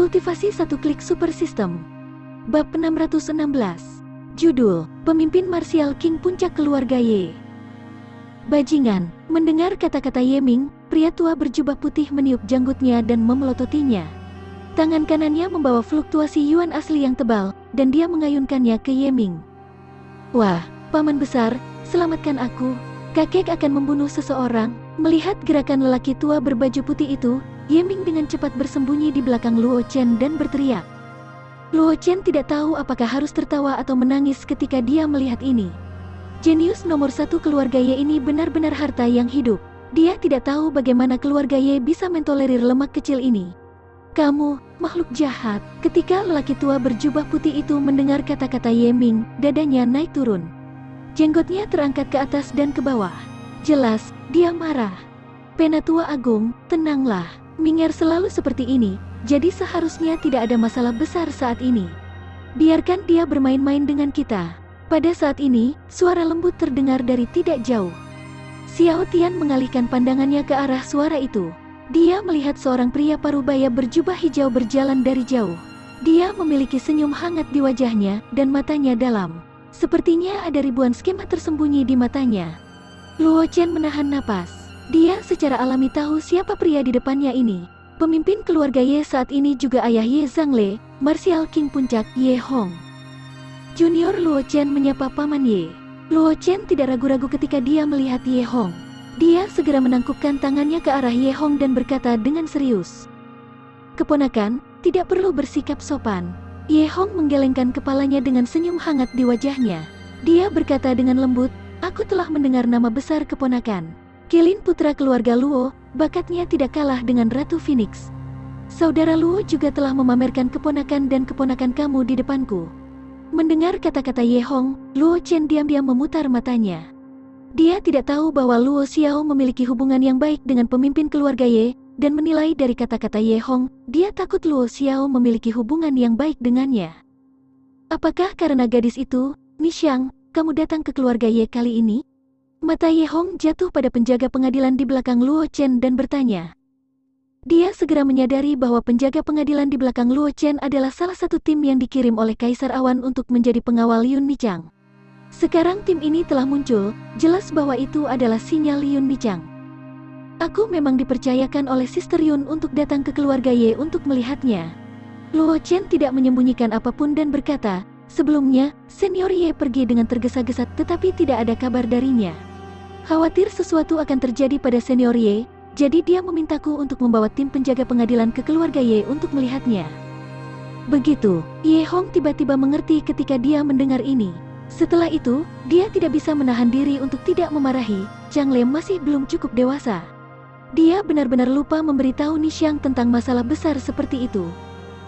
Kultivasi satu klik super system. Bab 616. Judul, Pemimpin Martial King Puncak Keluarga Ye. Bajingan, mendengar kata-kata Yeming, pria tua berjubah putih meniup janggutnya dan memelototinya. Tangan kanannya membawa fluktuasi yuan asli yang tebal, dan dia mengayunkannya ke Yeming. Wah, paman besar, selamatkan aku. Kakek akan membunuh seseorang. Melihat gerakan lelaki tua berbaju putih itu, Yeming dengan cepat bersembunyi di belakang Luo Chen dan berteriak. Luo Chen tidak tahu apakah harus tertawa atau menangis ketika dia melihat ini. Jenius nomor satu keluarga Ye ini benar-benar harta yang hidup. Dia tidak tahu bagaimana keluarga Ye bisa mentolerir lemak kecil ini. Kamu, makhluk jahat. Ketika lelaki tua berjubah putih itu mendengar kata-kata Yeming, dadanya naik turun. Jenggotnya terangkat ke atas dan ke bawah. Jelas, dia marah. Penatua Agung, tenanglah. Ming'er selalu seperti ini, jadi seharusnya tidak ada masalah besar saat ini. Biarkan dia bermain-main dengan kita. Pada saat ini, suara lembut terdengar dari tidak jauh. Xiao Tian mengalihkan pandangannya ke arah suara itu. Dia melihat seorang pria parubaya berjubah hijau berjalan dari jauh. Dia memiliki senyum hangat di wajahnya dan matanya dalam. Sepertinya ada ribuan skema tersembunyi di matanya. Luo Chen menahan napas. Dia secara alami tahu siapa pria di depannya ini. Pemimpin keluarga Ye saat ini juga ayah Ye Zhangle, Martial King Puncak Ye Hong. Junior Luo Chen menyapa Paman Ye. Luo Chen tidak ragu-ragu ketika dia melihat Ye Hong. Dia segera menangkupkan tangannya ke arah Ye Hong dan berkata dengan serius. Keponakan, tidak perlu bersikap sopan. Ye Hong menggelengkan kepalanya dengan senyum hangat di wajahnya. Dia berkata dengan lembut, aku telah mendengar nama besar keponakan. Qilin putra keluarga Luo, bakatnya tidak kalah dengan Ratu Phoenix. Saudara Luo juga telah memamerkan keponakan dan keponakan kamu di depanku. Mendengar kata-kata Ye Hong, Luo Chen diam-diam memutar matanya. Dia tidak tahu bahwa Luo Xiao memiliki hubungan yang baik dengan pemimpin keluarga Ye, dan menilai dari kata-kata Ye Hong, dia takut Luo Xiao memiliki hubungan yang baik dengannya. Apakah karena gadis itu, Nishang, kamu datang ke keluarga Ye kali ini? Mata Ye Hong jatuh pada penjaga pengadilan di belakang Luo Chen dan bertanya. Dia segera menyadari bahwa penjaga pengadilan di belakang Luo Chen adalah salah satu tim yang dikirim oleh Kaisar Awan untuk menjadi pengawal Yun Nichang. Sekarang tim ini telah muncul, jelas bahwa itu adalah sinyal Yun Nichang. Aku memang dipercayakan oleh Sister Yun untuk datang ke keluarga Ye untuk melihatnya. Luo Chen tidak menyembunyikan apapun dan berkata, sebelumnya, Senior Ye pergi dengan tergesa-gesa tetapi tidak ada kabar darinya. Khawatir sesuatu akan terjadi pada Senior Ye, jadi dia memintaku untuk membawa tim penjaga pengadilan ke keluarga Ye untuk melihatnya. Begitu, Ye Hong tiba-tiba mengerti ketika dia mendengar ini. Setelah itu, dia tidak bisa menahan diri untuk tidak memarahi, Zhangle masih belum cukup dewasa. Dia benar-benar lupa memberitahu Nishang tentang masalah besar seperti itu.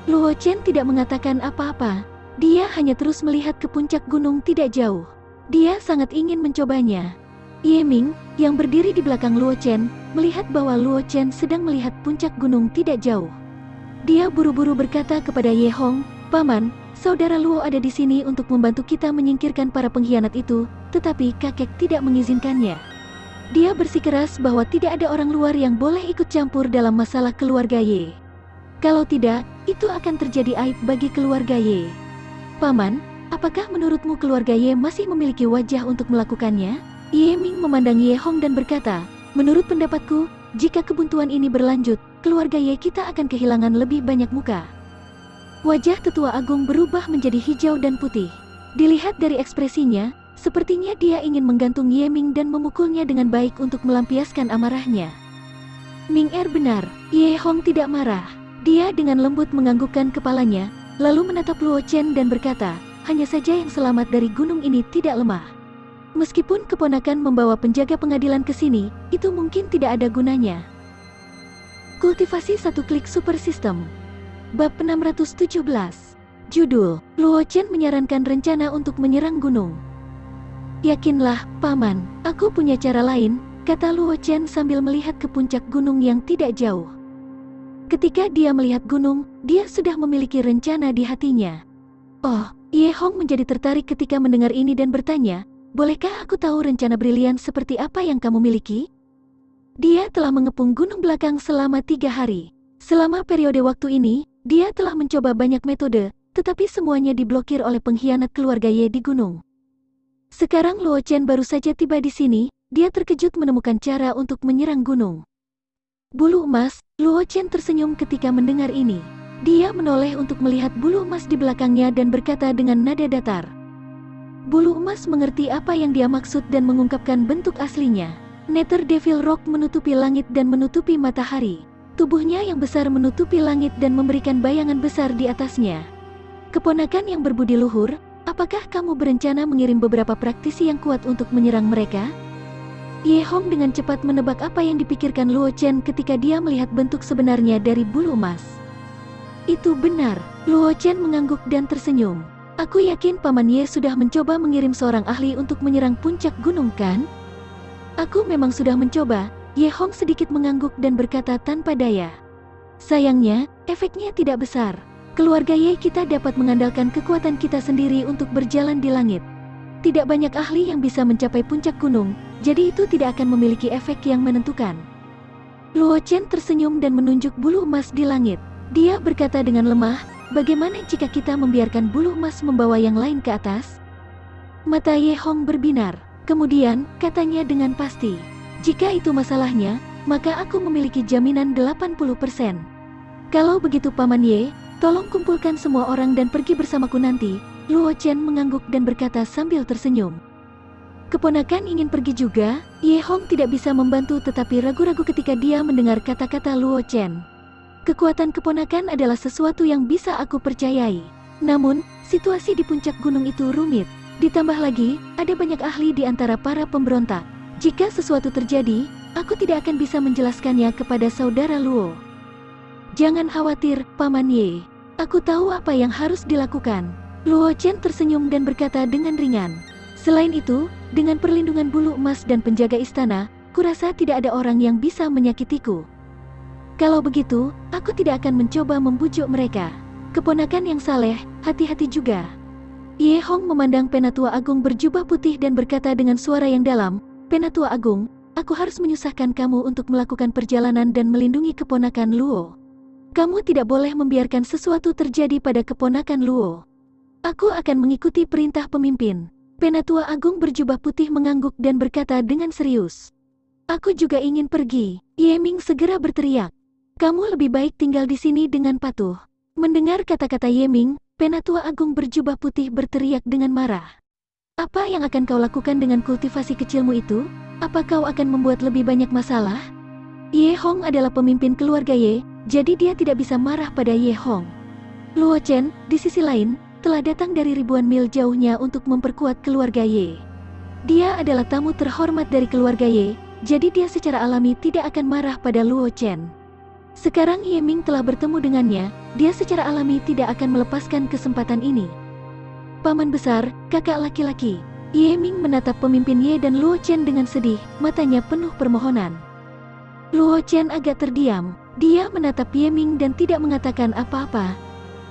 Luo Chen tidak mengatakan apa-apa, dia hanya terus melihat ke puncak gunung tidak jauh. Dia sangat ingin mencobanya. Yeming, yang berdiri di belakang Luo Chen, melihat bahwa Luo Chen sedang melihat puncak gunung tidak jauh. Dia buru-buru berkata kepada Ye Hong, Paman, saudara Luo ada di sini untuk membantu kita menyingkirkan para pengkhianat itu, tetapi kakek tidak mengizinkannya. Dia bersikeras bahwa tidak ada orang luar yang boleh ikut campur dalam masalah keluarga Ye. Kalau tidak, itu akan terjadi aib bagi keluarga Ye. Paman, apakah menurutmu keluarga Ye masih memiliki wajah untuk melakukannya? Yeming memandang Ye Hong dan berkata, menurut pendapatku, jika kebuntuan ini berlanjut, keluarga Ye kita akan kehilangan lebih banyak muka. Wajah tetua agung berubah menjadi hijau dan putih. Dilihat dari ekspresinya, sepertinya dia ingin menggantung Yeming dan memukulnya dengan baik untuk melampiaskan amarahnya. Ming'er benar, Ye Hong tidak marah. Dia dengan lembut menganggukkan kepalanya, lalu menatap Luo Chen dan berkata, hanya saja yang selamat dari gunung ini tidak lemah. Meskipun keponakan membawa penjaga pengadilan ke sini, itu mungkin tidak ada gunanya. Kultivasi satu klik super system. Bab 617. Judul, Luo Chen menyarankan rencana untuk menyerang gunung. Yakinlah, Paman, aku punya cara lain, kata Luo Chen sambil melihat ke puncak gunung yang tidak jauh. Ketika dia melihat gunung, dia sudah memiliki rencana di hatinya. Oh, Ye Hong menjadi tertarik ketika mendengar ini dan bertanya, bolehkah aku tahu rencana brilian seperti apa yang kamu miliki? Dia telah mengepung gunung belakang selama 3 hari. Selama periode waktu ini, Dia telah mencoba banyak metode, tetapi semuanya diblokir oleh pengkhianat keluarga Ye di gunung. Sekarang Luo Chen baru saja tiba di sini, dia terkejut menemukan cara untuk menyerang gunung. Bulu emas, Luo Chen tersenyum ketika mendengar ini. Dia menoleh untuk melihat bulu emas di belakangnya dan berkata dengan nada datar. Bulu emas mengerti apa yang dia maksud dan mengungkapkan bentuk aslinya. Nether Devil Rock menutupi langit dan menutupi matahari. Tubuhnya yang besar menutupi langit dan memberikan bayangan besar di atasnya. Keponakan yang berbudi luhur, apakah kamu berencana mengirim beberapa praktisi yang kuat untuk menyerang mereka? Ye Hong dengan cepat menebak apa yang dipikirkan Luo Chen ketika dia melihat bentuk sebenarnya dari bulu emas. Itu benar, Luo Chen mengangguk dan tersenyum. Aku yakin Paman Ye sudah mencoba mengirim seorang ahli untuk menyerang puncak gunung kan? Aku memang sudah mencoba. Ye Hong sedikit mengangguk dan berkata tanpa daya. Sayangnya, efeknya tidak besar. Keluarga Ye kita dapat mengandalkan kekuatan kita sendiri untuk berjalan di langit. Tidak banyak ahli yang bisa mencapai puncak gunung, jadi itu tidak akan memiliki efek yang menentukan. Luo Chen tersenyum dan menunjuk bulu emas di langit. Dia berkata dengan lemah, bagaimana jika kita membiarkan bulu emas membawa yang lain ke atas? Mata Ye Hong berbinar, kemudian katanya dengan pasti. Jika itu masalahnya, maka aku memiliki jaminan 80%. Kalau begitu Paman Ye, tolong kumpulkan semua orang dan pergi bersamaku nanti. Luo Chen mengangguk dan berkata sambil tersenyum. Keponakan ingin pergi juga? Ye Hong tidak bisa membantu tetapi ragu-ragu ketika dia mendengar kata-kata Luo Chen. Kekuatan keponakan adalah sesuatu yang bisa aku percayai. Namun, situasi di puncak gunung itu rumit. Ditambah lagi, ada banyak ahli di antara para pemberontak. Jika sesuatu terjadi, aku tidak akan bisa menjelaskannya kepada saudara Luo. Jangan khawatir, Paman Ye. Aku tahu apa yang harus dilakukan. Luo Chen tersenyum dan berkata dengan ringan. Selain itu, dengan perlindungan bulu emas dan penjaga istana, kurasa tidak ada orang yang bisa menyakitiku. Kalau begitu, aku tidak akan mencoba membujuk mereka. Keponakan yang saleh, hati-hati juga. Ye Hong memandang Penatua Agung berjubah putih dan berkata dengan suara yang dalam, Penatua Agung, aku harus menyusahkan kamu untuk melakukan perjalanan dan melindungi keponakan Luo. Kamu tidak boleh membiarkan sesuatu terjadi pada keponakan Luo. Aku akan mengikuti perintah pemimpin. Penatua Agung berjubah putih mengangguk dan berkata dengan serius. Aku juga ingin pergi. Ye Ming segera berteriak. Kamu lebih baik tinggal di sini dengan patuh. Mendengar kata-kata Ye Ming, Penatua Agung berjubah putih berteriak dengan marah. Apa yang akan kau lakukan dengan kultivasi kecilmu itu? Apa kau akan membuat lebih banyak masalah? Ye Hong adalah pemimpin keluarga Ye, jadi dia tidak bisa marah pada Ye Hong. Luo Chen, di sisi lain, telah datang dari ribuan mil jauhnya untuk memperkuat keluarga Ye. Dia adalah tamu terhormat dari keluarga Ye, jadi dia secara alami tidak akan marah pada Luo Chen. Sekarang Ye Ming telah bertemu dengannya, dia secara alami tidak akan melepaskan kesempatan ini. Paman besar, kakak laki-laki. Ye Ming menatap pemimpin Ye dan Luo Chen dengan sedih, matanya penuh permohonan. Luo Chen agak terdiam, dia menatap Ye Ming dan tidak mengatakan apa-apa.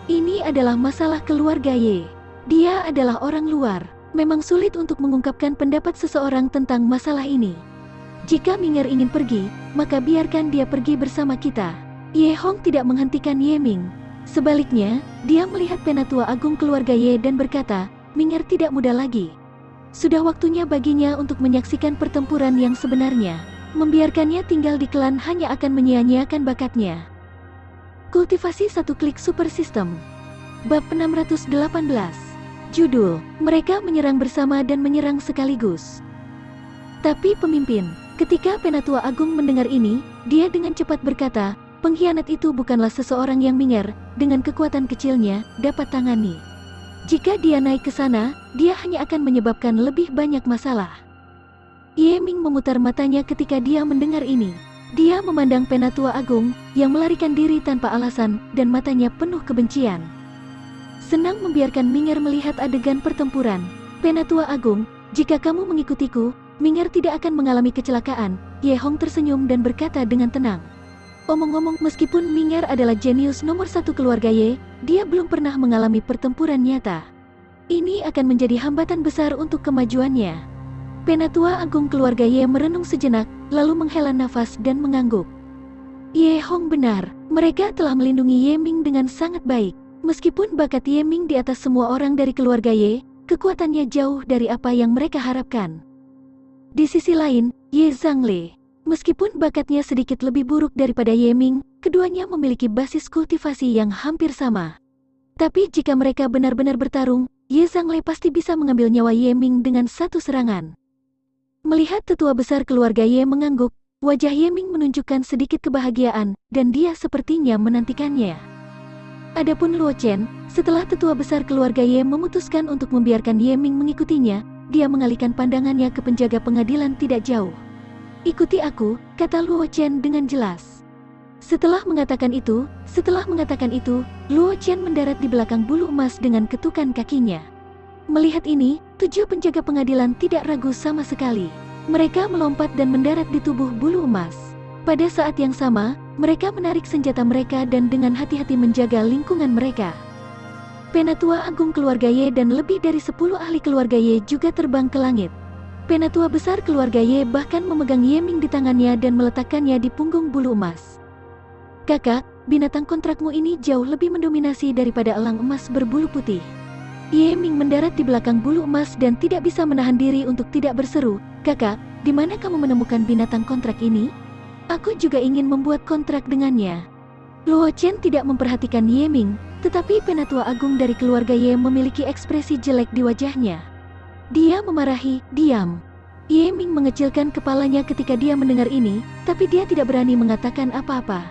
Ini adalah masalah keluarga Ye. Dia adalah orang luar, memang sulit untuk mengungkapkan pendapat seseorang tentang masalah ini. Jika Ming'er ingin pergi, maka biarkan dia pergi bersama kita. Ye Hong tidak menghentikan Ye Ming. Sebaliknya, dia melihat Penatua Agung keluarga Ye dan berkata, Ming'er tidak muda lagi. Sudah waktunya baginya untuk menyaksikan pertempuran yang sebenarnya. Membiarkannya tinggal di klan hanya akan menyia-nyiakan bakatnya. Kultivasi satu klik super system. Bab 618. Judul, Mereka Menyerang Bersama dan Menyerang Sekaligus. Tapi pemimpin, ketika Penatua Agung mendengar ini, dia dengan cepat berkata, pengkhianat itu bukanlah seseorang yang Ming'er, dengan kekuatan kecilnya, dapat tangani. Jika dia naik ke sana, dia hanya akan menyebabkan lebih banyak masalah. Ye Ming memutar matanya ketika dia mendengar ini. Dia memandang Penatua Agung, yang melarikan diri tanpa alasan, dan matanya penuh kebencian. Senang membiarkan Ming'er melihat adegan pertempuran. Penatua Agung, jika kamu mengikutiku, Ming'er tidak akan mengalami kecelakaan. Ye Hong tersenyum dan berkata dengan tenang. Omong-omong, meskipun Ming'er adalah jenius nomor satu keluarga Ye, dia belum pernah mengalami pertempuran nyata. Ini akan menjadi hambatan besar untuk kemajuannya. Penatua Agung keluarga Ye merenung sejenak, lalu menghela nafas dan mengangguk. Ye Hong benar, mereka telah melindungi Ye Ming dengan sangat baik. Meskipun bakat Ye Ming di atas semua orang dari keluarga Ye, kekuatannya jauh dari apa yang mereka harapkan. Di sisi lain, Ye Zhangle, meskipun bakatnya sedikit lebih buruk daripada Ye Ming, keduanya memiliki basis kultivasi yang hampir sama. Tapi jika mereka benar-benar bertarung, Ye Zhangle pasti bisa mengambil nyawa Ye Ming dengan satu serangan. Melihat tetua besar keluarga Ye mengangguk, wajah Ye Ming menunjukkan sedikit kebahagiaan, dan dia sepertinya menantikannya. Adapun Luo Chen, setelah tetua besar keluarga Ye memutuskan untuk membiarkan Ye Ming mengikutinya, dia mengalihkan pandangannya ke penjaga pengadilan tidak jauh. "Ikuti aku," kata Luo Chen dengan jelas. Setelah mengatakan itu, Luo Chen mendarat di belakang bulu emas dengan ketukan kakinya. Melihat ini, 7 penjaga pengadilan tidak ragu sama sekali. Mereka melompat dan mendarat di tubuh bulu emas. Pada saat yang sama, mereka menarik senjata mereka dan dengan hati-hati menjaga lingkungan mereka. Penatua Agung keluarga Ye dan lebih dari 10 ahli keluarga Ye juga terbang ke langit. Penatua besar keluarga Ye bahkan memegang Ye Ming di tangannya dan meletakkannya di punggung bulu emas. "Kakak, binatang kontrakmu ini jauh lebih mendominasi daripada elang emas berbulu putih." Ye Ming mendarat di belakang bulu emas dan tidak bisa menahan diri untuk tidak berseru, "Kakak, di mana kamu menemukan binatang kontrak ini? Aku juga ingin membuat kontrak dengannya." Luo Chen tidak memperhatikan Ye Ming, tetapi penatua agung dari keluarga Ye memiliki ekspresi jelek di wajahnya. Dia memarahi, "Diam." Ye Ming mengecilkan kepalanya ketika dia mendengar ini, tapi dia tidak berani mengatakan apa-apa.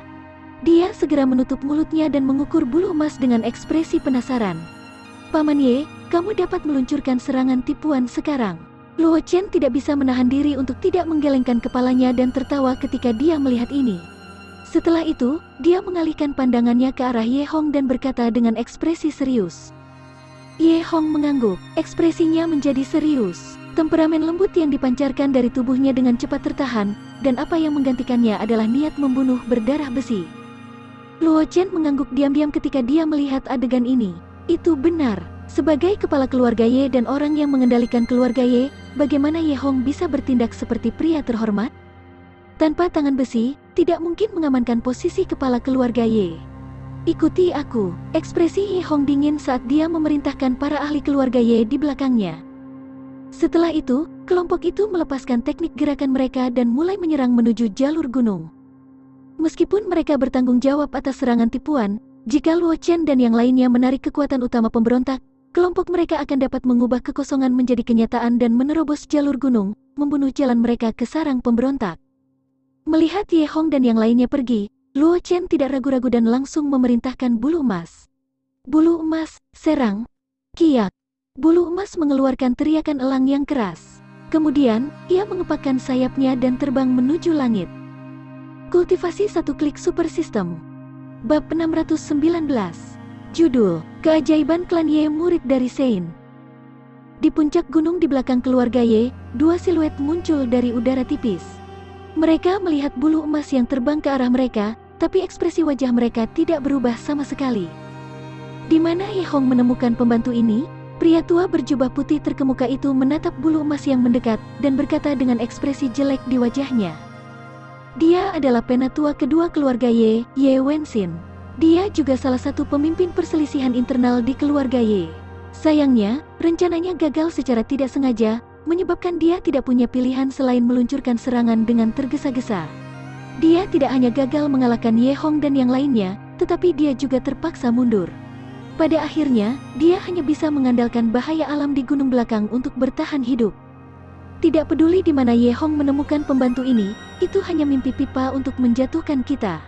Dia segera menutup mulutnya dan mengukur bulu emas dengan ekspresi penasaran. "Paman Ye, kamu dapat meluncurkan serangan tipuan sekarang." Luo Chen tidak bisa menahan diri untuk tidak menggelengkan kepalanya dan tertawa ketika dia melihat ini. Setelah itu, dia mengalihkan pandangannya ke arah Ye Hong dan berkata dengan ekspresi serius. Ye Hong mengangguk, ekspresinya menjadi serius. Temperamen lembut yang dipancarkan dari tubuhnya dengan cepat tertahan, dan apa yang menggantikannya adalah niat membunuh berdarah besi. Luo Chen mengangguk diam-diam ketika dia melihat adegan ini. Itu benar, sebagai kepala keluarga Ye dan orang yang mengendalikan keluarga Ye, bagaimana Ye Hong bisa bertindak seperti pria terhormat? Tanpa tangan besi, tidak mungkin mengamankan posisi kepala keluarga Ye. "Ikuti aku," ekspresi Ye Hong dingin saat dia memerintahkan para ahli keluarga Ye di belakangnya. Setelah itu, kelompok itu melepaskan teknik gerakan mereka dan mulai menyerang menuju jalur gunung. Meskipun mereka bertanggung jawab atas serangan tipuan, jika Luo Chen dan yang lainnya menarik kekuatan utama pemberontak, kelompok mereka akan dapat mengubah kekosongan menjadi kenyataan dan menerobos jalur gunung, membunuh jalan mereka ke sarang pemberontak. Melihat Ye Hong dan yang lainnya pergi, Luo Chen tidak ragu-ragu dan langsung memerintahkan bulu emas. "Bulu emas, serang!" Kiak! Bulu emas mengeluarkan teriakan elang yang keras. Kemudian, ia mengepakkan sayapnya dan terbang menuju langit. Kultivasi satu klik super system. Bab 619. Judul, Keajaiban Klan Ye Murid dari Sein. Di puncak gunung di belakang keluarga Ye, 2 siluet muncul dari udara tipis. Mereka melihat bulu emas yang terbang ke arah mereka, tapi ekspresi wajah mereka tidak berubah sama sekali. Di mana Ye Hong menemukan pembantu ini? Pria tua berjubah putih terkemuka itu menatap bulu emas yang mendekat, dan berkata dengan ekspresi jelek di wajahnya. Dia adalah penatua kedua keluarga Ye, Ye Wenxin. Dia juga salah satu pemimpin perselisihan internal di keluarga Ye. Sayangnya, rencananya gagal secara tidak sengaja, menyebabkan dia tidak punya pilihan selain meluncurkan serangan dengan tergesa-gesa. Dia tidak hanya gagal mengalahkan Ye Hong dan yang lainnya, tetapi dia juga terpaksa mundur. Pada akhirnya, dia hanya bisa mengandalkan bahaya alam di gunung belakang untuk bertahan hidup. Tidak peduli di mana Ye Hong menemukan pembantu ini, itu hanya mimpi pipa untuk menjatuhkan kita.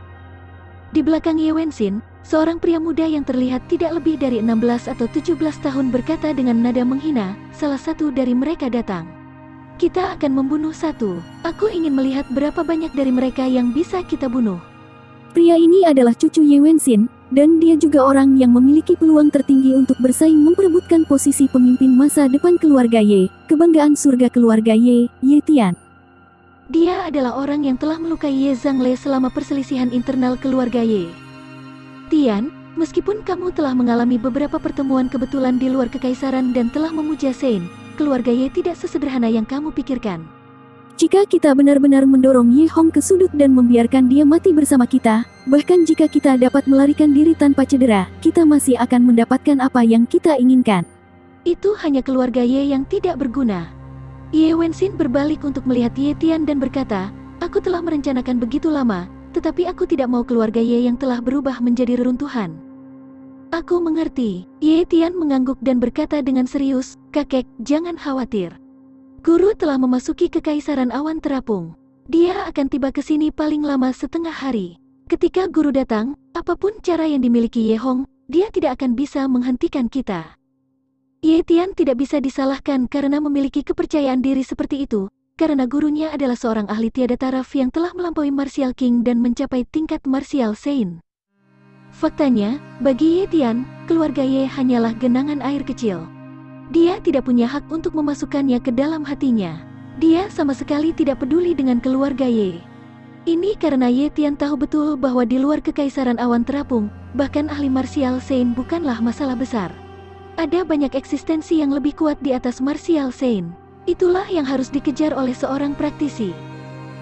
Di belakang Ye Wenxin, seorang pria muda yang terlihat tidak lebih dari 16 atau 17 tahun berkata dengan nada menghina, salah satu dari mereka datang. "Kita akan membunuh satu. Aku ingin melihat berapa banyak dari mereka yang bisa kita bunuh." Pria ini adalah cucu Ye Wenxin, dan dia juga orang yang memiliki peluang tertinggi untuk bersaing memperebutkan posisi pemimpin masa depan keluarga Ye, kebanggaan surga keluarga Ye, Ye Tian. Dia adalah orang yang telah melukai Ye Zhangle selama perselisihan internal keluarga Ye. "Tian, meskipun kamu telah mengalami beberapa pertemuan kebetulan di luar kekaisaran dan telah memuja Sein, keluarga Ye tidak sesederhana yang kamu pikirkan." Jika kita benar-benar mendorong Ye Hong ke sudut dan membiarkan dia mati bersama kita, bahkan jika kita dapat melarikan diri tanpa cedera, kita masih akan mendapatkan apa yang kita inginkan. Itu hanya keluarga Ye yang tidak berguna. Ye Wenxin berbalik untuk melihat Ye Tian dan berkata, aku telah merencanakan begitu lama, tetapi aku tidak mau keluarga Ye yang telah berubah menjadi reruntuhan. Aku mengerti. Ye Tian mengangguk dan berkata dengan serius, kakek, jangan khawatir. Guru telah memasuki kekaisaran awan terapung. Dia akan tiba ke sini paling lama setengah hari. Ketika guru datang, apapun cara yang dimiliki Ye Hong, dia tidak akan bisa menghentikan kita. Ye Tian tidak bisa disalahkan karena memiliki kepercayaan diri seperti itu, karena gurunya adalah seorang ahli tiada taraf yang telah melampaui Martial King dan mencapai tingkat Martial Saint. Faktanya, bagi Ye Tian, keluarga Ye hanyalah genangan air kecil. Dia tidak punya hak untuk memasukkannya ke dalam hatinya. Dia sama sekali tidak peduli dengan keluarga Ye. Ini karena Ye Tian tahu betul bahwa di luar kekaisaran awan terapung, bahkan ahli Martial Saint bukanlah masalah besar. Ada banyak eksistensi yang lebih kuat di atas Martial Saint. Itulah yang harus dikejar oleh seorang praktisi.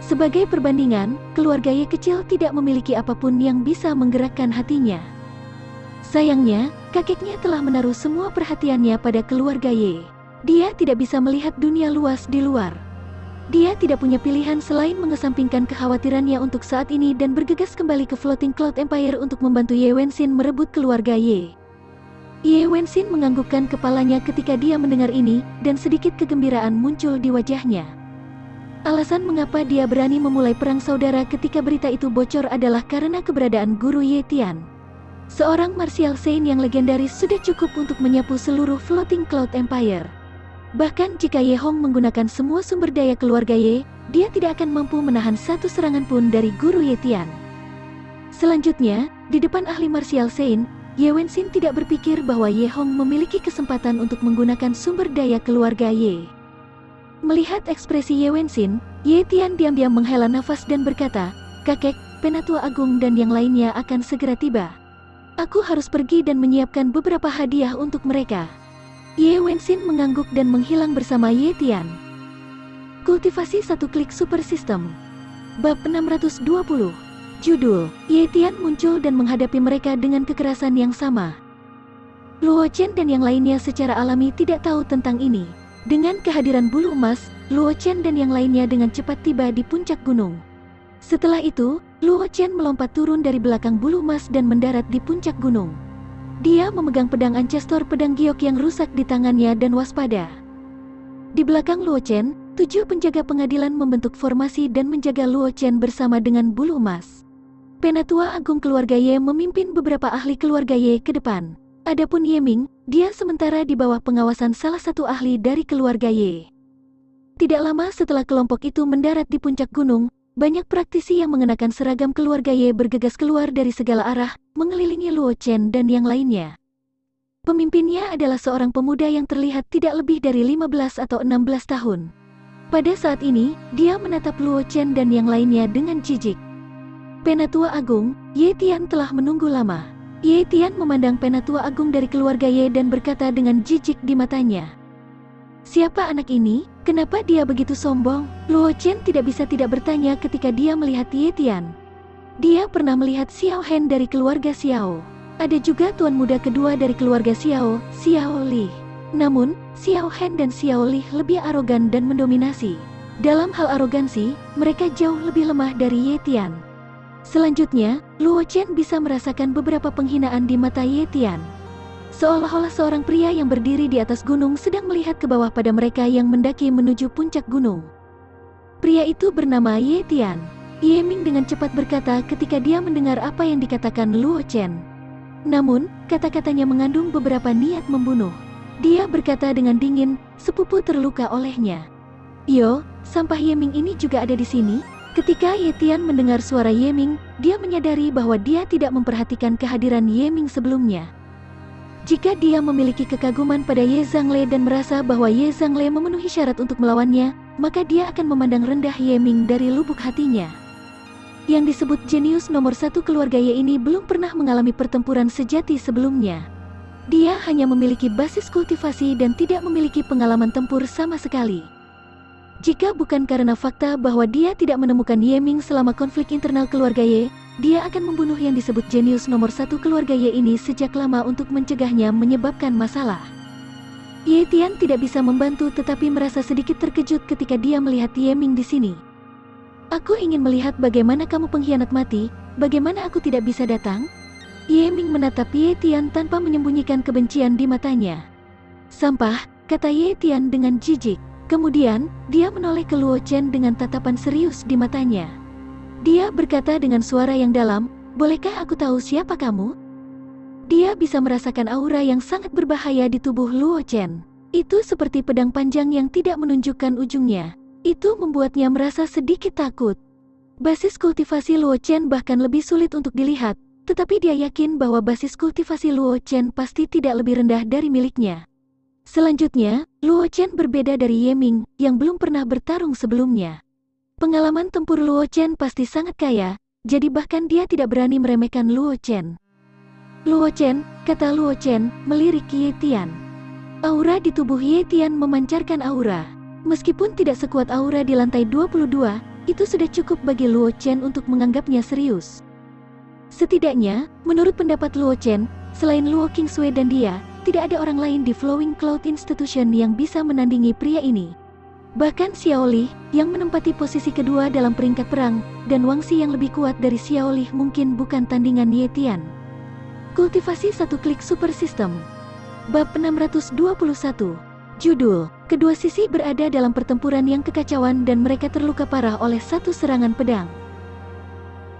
Sebagai perbandingan, keluarga Ye kecil tidak memiliki apapun yang bisa menggerakkan hatinya. Sayangnya, kakeknya telah menaruh semua perhatiannya pada keluarga Ye. Dia tidak bisa melihat dunia luas di luar. Dia tidak punya pilihan selain mengesampingkan kekhawatirannya untuk saat ini dan bergegas kembali ke Floating Cloud Empire untuk membantu Ye Wenxin merebut keluarga Ye. Ye Wenxin menganggukkan kepalanya ketika dia mendengar ini, dan sedikit kegembiraan muncul di wajahnya. Alasan mengapa dia berani memulai perang saudara ketika berita itu bocor adalah karena keberadaan guru Ye Tian. Seorang Martial Saint yang legendaris sudah cukup untuk menyapu seluruh Floating Cloud Empire. Bahkan jika Ye Hong menggunakan semua sumber daya keluarga Ye, dia tidak akan mampu menahan satu serangan pun dari guru Ye Tian. Selanjutnya, di depan ahli Martial Saint, Ye Wenxin tidak berpikir bahwa Ye Hong memiliki kesempatan untuk menggunakan sumber daya keluarga Ye. Melihat ekspresi Ye Wenxin, Ye Tian diam-diam menghela nafas dan berkata, kakek, Penatua Agung dan yang lainnya akan segera tiba. Aku harus pergi dan menyiapkan beberapa hadiah untuk mereka. Ye Wenxin mengangguk dan menghilang bersama Ye Tian. Kultivasi satu klik super system. Bab 620. Judul, Ye Tian muncul dan menghadapi mereka dengan kekerasan yang sama. Luo Chen dan yang lainnya secara alami tidak tahu tentang ini. Dengan kehadiran bulu emas, Luo Chen dan yang lainnya dengan cepat tiba di puncak gunung. Setelah itu, Luo Chen melompat turun dari belakang bulu emas dan mendarat di puncak gunung. Dia memegang pedang ancestor pedang giok yang rusak di tangannya dan waspada. Di belakang Luo Chen, 7 penjaga pengadilan membentuk formasi dan menjaga Luo Chen bersama dengan bulu emas. Penatua Agung keluarga Ye memimpin beberapa ahli keluarga Ye ke depan. Adapun Ye Ming, dia sementara di bawah pengawasan salah satu ahli dari keluarga Ye. Tidak lama setelah kelompok itu mendarat di puncak gunung, banyak praktisi yang mengenakan seragam keluarga Ye bergegas keluar dari segala arah, mengelilingi Luo Chen dan yang lainnya. Pemimpinnya adalah seorang pemuda yang terlihat tidak lebih dari 15 atau 16 tahun. Pada saat ini, dia menatap Luo Chen dan yang lainnya dengan jijik. Penatua Agung, Ye Tian telah menunggu lama. Ye Tian memandang Penatua Agung dari keluarga Ye dan berkata dengan jijik di matanya. Siapa anak ini? Kenapa dia begitu sombong? Luo Chen tidak bisa tidak bertanya ketika dia melihat Ye Tian. Dia pernah melihat Xiao Hen dari keluarga Xiao. Ada juga tuan muda kedua dari keluarga Xiao, Xiao Li. Namun, Xiao Hen dan Xiao Li lebih arogan dan mendominasi. Dalam hal arogansi, mereka jauh lebih lemah dari Ye Tian. Selanjutnya, Luo Chen bisa merasakan beberapa penghinaan di mata Ye Tian. Seolah-olah seorang pria yang berdiri di atas gunung sedang melihat ke bawah pada mereka yang mendaki menuju puncak gunung. Pria itu bernama Ye Tian. Ye Ming dengan cepat berkata ketika dia mendengar apa yang dikatakan Luo Chen. Namun, kata-katanya mengandung beberapa niat membunuh. Dia berkata dengan dingin, sepupu terluka olehnya. Yo, sampah Ye Ming ini juga ada di sini? Ketika Ye Tian mendengar suara Ye Ming, dia menyadari bahwa dia tidak memperhatikan kehadiran Ye Ming sebelumnya. Jika dia memiliki kekaguman pada Ye Zhangle dan merasa bahwa Ye Zhangle memenuhi syarat untuk melawannya, maka dia akan memandang rendah Ye Ming dari lubuk hatinya. Yang disebut jenius nomor 1 keluarga Ye ini belum pernah mengalami pertempuran sejati sebelumnya. Dia hanya memiliki basis kultivasi dan tidak memiliki pengalaman tempur sama sekali. Jika bukan karena fakta bahwa dia tidak menemukan Ye Ming selama konflik internal keluarga Ye, dia akan membunuh yang disebut jenius nomor 1 keluarga Ye ini sejak lama untuk mencegahnya menyebabkan masalah. Ye Tian tidak bisa membantu tetapi merasa sedikit terkejut ketika dia melihat Ye Ming di sini. Aku ingin melihat bagaimana kamu pengkhianat mati, bagaimana aku tidak bisa datang? Ye Ming menatap Ye Tian tanpa menyembunyikan kebencian di matanya. Sampah, kata Ye Tian dengan jijik. Kemudian, dia menoleh ke Luo Chen dengan tatapan serius di matanya. Dia berkata dengan suara yang dalam, "Bolehkah aku tahu siapa kamu?" Dia bisa merasakan aura yang sangat berbahaya di tubuh Luo Chen. Itu seperti pedang panjang yang tidak menunjukkan ujungnya. Itu membuatnya merasa sedikit takut. Basis kultivasi Luo Chen bahkan lebih sulit untuk dilihat, tetapi dia yakin bahwa basis kultivasi Luo Chen pasti tidak lebih rendah dari miliknya. Selanjutnya, Luo Chen berbeda dari Ye Ming yang belum pernah bertarung sebelumnya. Pengalaman tempur Luo Chen pasti sangat kaya, jadi bahkan dia tidak berani meremehkan Luo Chen. "Luo Chen," kata Luo Chen, melirik Ye Tian. Aura di tubuh Ye Tian memancarkan aura. Meskipun tidak sekuat aura di lantai 22, itu sudah cukup bagi Luo Chen untuk menganggapnya serius. Setidaknya, menurut pendapat Luo Chen, selain Luo Qingsui dan dia, tidak ada orang lain di Flowing Cloud Institution yang bisa menandingi pria ini. Bahkan Xiao Li, yang menempati posisi kedua dalam peringkat perang, dan Wangxi yang lebih kuat dari Xiao Li mungkin bukan tandingan Ye Tian. Kultivasi satu klik super system. Bab 621. Judul, kedua sisi berada dalam pertempuran yang kekacauan dan mereka terluka parah oleh satu serangan pedang.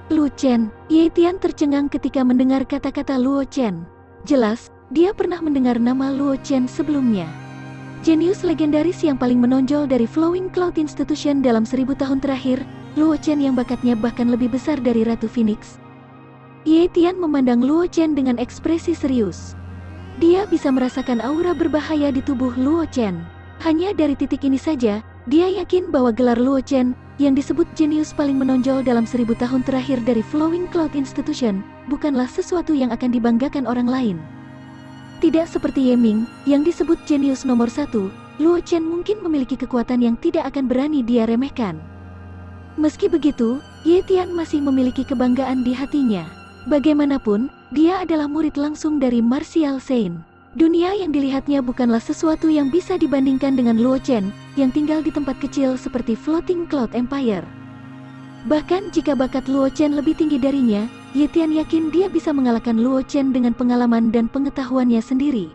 Luo Chen, Ye Tian tercengang ketika mendengar kata-kata Luo Chen. Jelas, dia pernah mendengar nama Luo Chen sebelumnya. Jenius legendaris yang paling menonjol dari Flowing Cloud Institution dalam 1000 tahun terakhir, Luo Chen yang bakatnya bahkan lebih besar dari Ratu Phoenix. Ye Tian memandang Luo Chen dengan ekspresi serius. Dia bisa merasakan aura berbahaya di tubuh Luo Chen. Hanya dari titik ini saja, dia yakin bahwa gelar Luo Chen, yang disebut jenius paling menonjol dalam 1000 tahun terakhir dari Flowing Cloud Institution, bukanlah sesuatu yang akan dibanggakan orang lain. Tidak seperti Ye Ming, yang disebut jenius nomor 1, Luo Chen mungkin memiliki kekuatan yang tidak akan berani dia remehkan. Meski begitu, Ye Tian masih memiliki kebanggaan di hatinya. Bagaimanapun, dia adalah murid langsung dari Martial Saint. Dunia yang dilihatnya bukanlah sesuatu yang bisa dibandingkan dengan Luo Chen, yang tinggal di tempat kecil seperti Floating Cloud Empire. Bahkan jika bakat Luo Chen lebih tinggi darinya, Ye Tian yakin dia bisa mengalahkan Luo Chen dengan pengalaman dan pengetahuannya sendiri.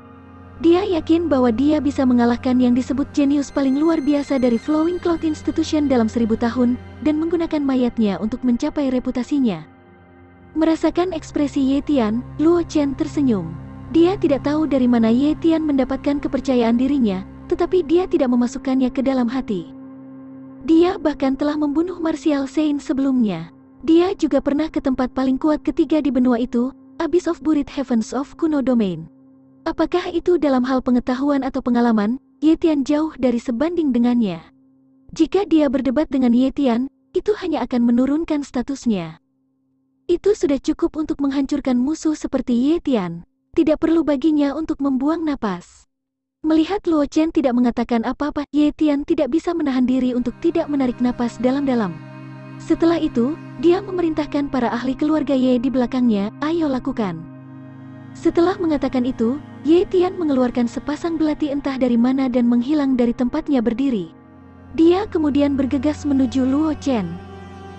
Dia yakin bahwa dia bisa mengalahkan yang disebut jenius paling luar biasa dari Flowing Cloud Institution dalam 1000 tahun, dan menggunakan mayatnya untuk mencapai reputasinya. Merasakan ekspresi Ye Tian, Luo Chen tersenyum. Dia tidak tahu dari mana Ye Tian mendapatkan kepercayaan dirinya, tetapi dia tidak memasukkannya ke dalam hati. Dia bahkan telah membunuh Martial Saint sebelumnya. Dia juga pernah ke tempat paling kuat ketiga di benua itu, Abyss of Buried Heavens of Kuno Domain. Apakah itu dalam hal pengetahuan atau pengalaman, Ye Tian jauh dari sebanding dengannya. Jika dia berdebat dengan Ye Tian, itu hanya akan menurunkan statusnya. Itu sudah cukup untuk menghancurkan musuh seperti Ye Tian. Tidak perlu baginya untuk membuang napas. Melihat Luo Chen tidak mengatakan apa-apa, Ye Tian tidak bisa menahan diri untuk tidak menarik napas dalam-dalam. Setelah itu, dia memerintahkan para ahli keluarga Ye di belakangnya, "Ayo lakukan." Setelah mengatakan itu, Ye Tian mengeluarkan sepasang belati entah dari mana dan menghilang dari tempatnya berdiri. Dia kemudian bergegas menuju Luo Chen.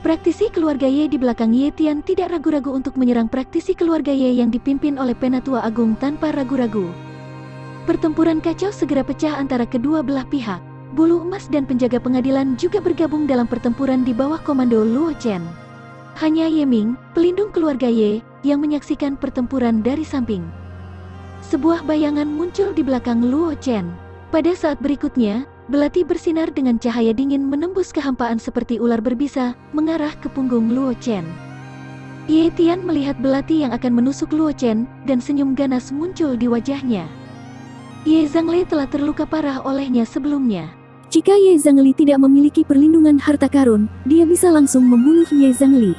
Praktisi keluarga Ye di belakang Ye Tian tidak ragu-ragu untuk menyerang praktisi keluarga Ye yang dipimpin oleh Penatua Agung tanpa ragu-ragu. Pertempuran kacau segera pecah antara kedua belah pihak. Bulu Emas dan penjaga pengadilan juga bergabung dalam pertempuran di bawah komando Luo Chen. Hanya Ye Ming, pelindung keluarga Ye, yang menyaksikan pertempuran dari samping. Sebuah bayangan muncul di belakang Luo Chen. Pada saat berikutnya, belati bersinar dengan cahaya dingin menembus kehampaan seperti ular berbisa, mengarah ke punggung Luo Chen. Ye Tian melihat belati yang akan menusuk Luo Chen, dan senyum ganas muncul di wajahnya. Ye Zhangli telah terluka parah olehnya sebelumnya. Jika Ye Zhangli tidak memiliki perlindungan harta karun, dia bisa langsung membunuh Ye Zhangli.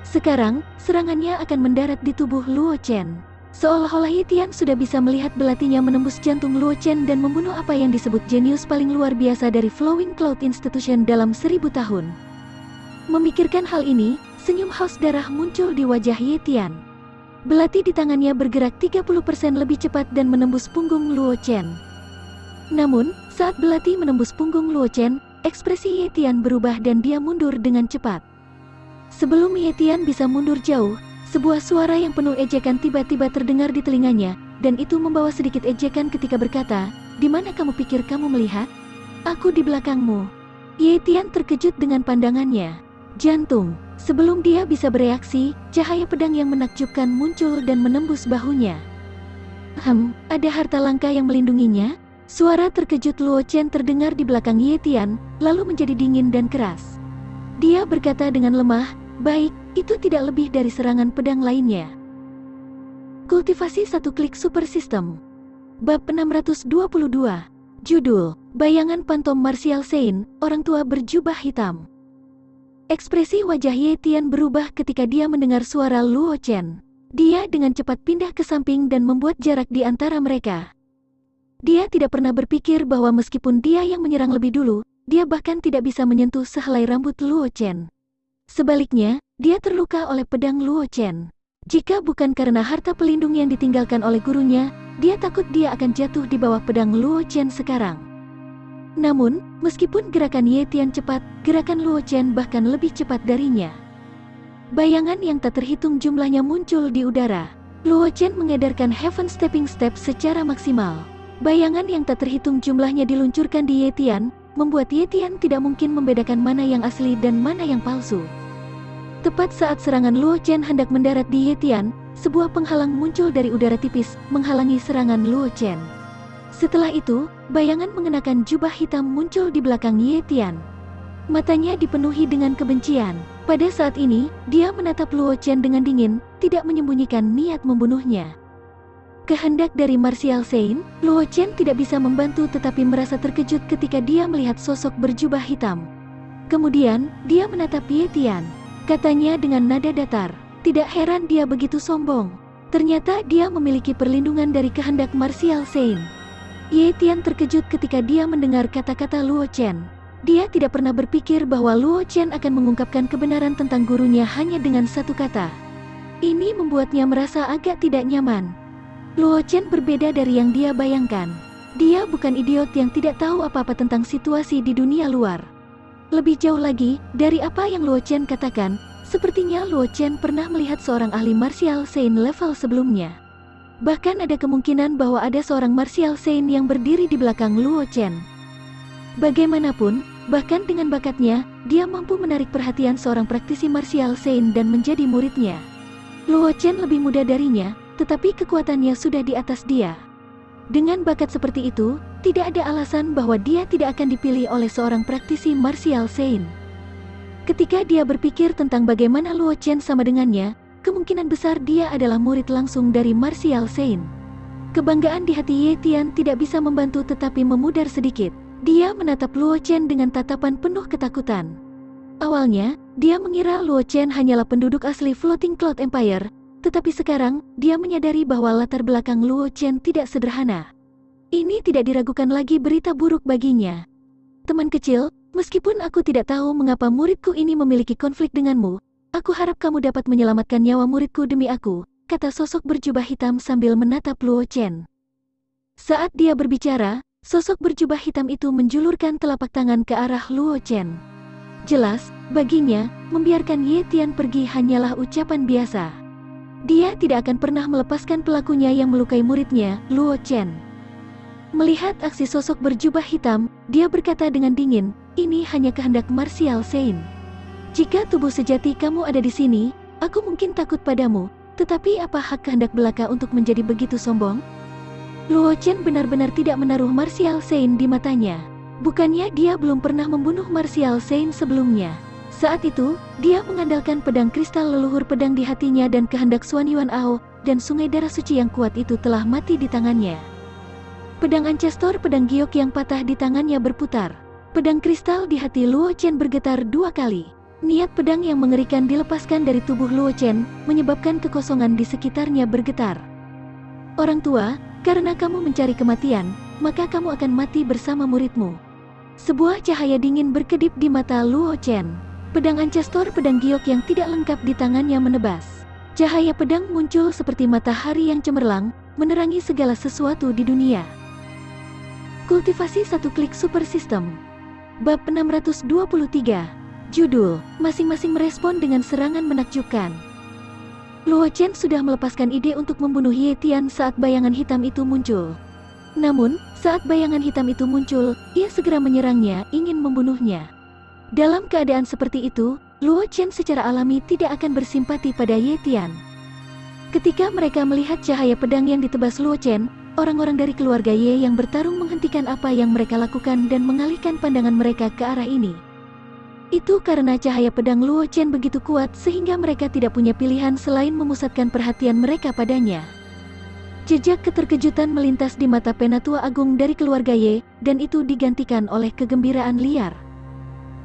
Sekarang, serangannya akan mendarat di tubuh Luo Chen. Seolah-olah Ye Tian sudah bisa melihat belatinya menembus jantung Luo Chen dan membunuh apa yang disebut jenius paling luar biasa dari Flowing Cloud Institution dalam 1000 tahun. Memikirkan hal ini, senyum haus darah muncul di wajah Ye Tian. Belati di tangannya bergerak 30% lebih cepat dan menembus punggung Luo Chen. Namun, saat belati menembus punggung Luo Chen, ekspresi Ye Tian berubah dan dia mundur dengan cepat. Sebelum Ye Tian bisa mundur jauh, sebuah suara yang penuh ejekan tiba-tiba terdengar di telinganya, dan itu membawa sedikit ejekan ketika berkata, "Di mana kamu pikir kamu melihat? Aku di belakangmu." Ye Tian terkejut dengan pandangannya. Jantung. Sebelum dia bisa bereaksi, cahaya pedang yang menakjubkan muncul dan menembus bahunya. Ada harta langka yang melindunginya?" Suara terkejut Luo Chen terdengar di belakang Ye Tian, lalu menjadi dingin dan keras. Dia berkata dengan lemah, "Baik, itu tidak lebih dari serangan pedang lainnya." Kultivasi satu klik super system. Bab 622. Judul, Bayangan Pantom Martial Saint, Orang Tua Berjubah Hitam. Ekspresi wajah Ye Tian berubah ketika dia mendengar suara Luo Chen. Dia dengan cepat pindah ke samping dan membuat jarak di antara mereka. Dia tidak pernah berpikir bahwa meskipun dia yang menyerang lebih dulu, dia bahkan tidak bisa menyentuh sehelai rambut Luo Chen. Sebaliknya, dia terluka oleh pedang Luo Chen. Jika bukan karena harta pelindung yang ditinggalkan oleh gurunya, dia takut dia akan jatuh di bawah pedang Luo Chen sekarang. Namun, meskipun gerakan Ye Tian cepat, gerakan Luo Chen bahkan lebih cepat darinya. Bayangan yang tak terhitung jumlahnya muncul di udara. Luo Chen mengedarkan Heaven Stepping Step secara maksimal. Bayangan yang tak terhitung jumlahnya diluncurkan di Ye Tian, membuat Ye Tian tidak mungkin membedakan mana yang asli dan mana yang palsu. Tepat saat serangan Luo Chen hendak mendarat di Ye Tian, sebuah penghalang muncul dari udara tipis, menghalangi serangan Luo Chen. Setelah itu, bayangan mengenakan jubah hitam muncul di belakang Ye Tian. Matanya dipenuhi dengan kebencian. Pada saat ini, dia menatap Luo Chen dengan dingin, tidak menyembunyikan niat membunuhnya. Kehendak dari Martial Saint, Luo Chen tidak bisa membantu tetapi merasa terkejut ketika dia melihat sosok berjubah hitam. Kemudian, dia menatap Ye Tian. Katanya dengan nada datar, tidak heran dia begitu sombong. Ternyata dia memiliki perlindungan dari kehendak Martial Saint. Ye Tian terkejut ketika dia mendengar kata-kata Luo Chen. Dia tidak pernah berpikir bahwa Luo Chen akan mengungkapkan kebenaran tentang gurunya hanya dengan satu kata. Ini membuatnya merasa agak tidak nyaman. Luo Chen berbeda dari yang dia bayangkan. Dia bukan idiot yang tidak tahu apa-apa tentang situasi di dunia luar. Lebih jauh lagi, dari apa yang Luo Chen katakan, sepertinya Luo Chen pernah melihat seorang ahli Martial Saint level sebelumnya. Bahkan ada kemungkinan bahwa ada seorang Martial Saint yang berdiri di belakang Luo Chen. Bagaimanapun, bahkan dengan bakatnya, dia mampu menarik perhatian seorang praktisi Martial Saint dan menjadi muridnya. Luo Chen lebih muda darinya, tetapi kekuatannya sudah di atas dia. Dengan bakat seperti itu, tidak ada alasan bahwa dia tidak akan dipilih oleh seorang praktisi Martial Saint. Ketika dia berpikir tentang bagaimana Luo Chen sama dengannya, kemungkinan besar dia adalah murid langsung dari Martial Saint. Kebanggaan di hati Ye Tian tidak bisa membantu tetapi memudar sedikit. Dia menatap Luo Chen dengan tatapan penuh ketakutan. Awalnya, dia mengira Luo Chen hanyalah penduduk asli Floating Cloud Empire, tetapi sekarang, dia menyadari bahwa latar belakang Luo Chen tidak sederhana. Ini tidak diragukan lagi berita buruk baginya. Teman kecil, meskipun aku tidak tahu mengapa muridku ini memiliki konflik denganmu, aku harap kamu dapat menyelamatkan nyawa muridku demi aku, kata sosok berjubah hitam sambil menatap Luo Chen. Saat dia berbicara, sosok berjubah hitam itu menjulurkan telapak tangan ke arah Luo Chen. Jelas, baginya, membiarkan Ye Tian pergi hanyalah ucapan biasa. Dia tidak akan pernah melepaskan pelakunya yang melukai muridnya, Luo Chen. Melihat aksi sosok berjubah hitam, dia berkata dengan dingin, "Ini hanya kehendak Martial Saint. Jika tubuh sejati kamu ada di sini, aku mungkin takut padamu, tetapi apa hak kehendak belaka untuk menjadi begitu sombong?" Luo Chen benar-benar tidak menaruh Martial Saint di matanya. Bukannya dia belum pernah membunuh Martial Saint sebelumnya. Saat itu, dia mengandalkan pedang kristal leluhur pedang di hatinya dan kehendak Xuan Yuan Ao, dan sungai darah suci yang kuat itu telah mati di tangannya. Pedang Ancestor pedang giok yang patah di tangannya berputar. Pedang kristal di hati Luo Chen bergetar 2 kali. Niat pedang yang mengerikan dilepaskan dari tubuh Luo Chen, menyebabkan kekosongan di sekitarnya bergetar. Orang tua, karena kamu mencari kematian, maka kamu akan mati bersama muridmu. Sebuah cahaya dingin berkedip di mata Luo Chen. Pedang ancestor pedang giok yang tidak lengkap di tangannya menebas. Cahaya pedang muncul seperti matahari yang cemerlang, menerangi segala sesuatu di dunia. Kultivasi satu klik super system. Bab 623. Judul, masing-masing merespon dengan serangan menakjubkan. Luo Chen sudah melepaskan ide untuk membunuh Ye Tian saat bayangan hitam itu muncul. Namun, saat bayangan hitam itu muncul, ia segera menyerangnya, ingin membunuhnya. Dalam keadaan seperti itu, Luo Chen secara alami tidak akan bersimpati pada Ye Tian. Ketika mereka melihat cahaya pedang yang ditebas Luo Chen, orang-orang dari keluarga Ye yang bertarung menghentikan apa yang mereka lakukan dan mengalihkan pandangan mereka ke arah ini. Itu karena cahaya pedang Luo Chen begitu kuat sehingga mereka tidak punya pilihan selain memusatkan perhatian mereka padanya. Jejak keterkejutan melintas di mata Penatua Agung dari keluarga Ye, dan itu digantikan oleh kegembiraan liar.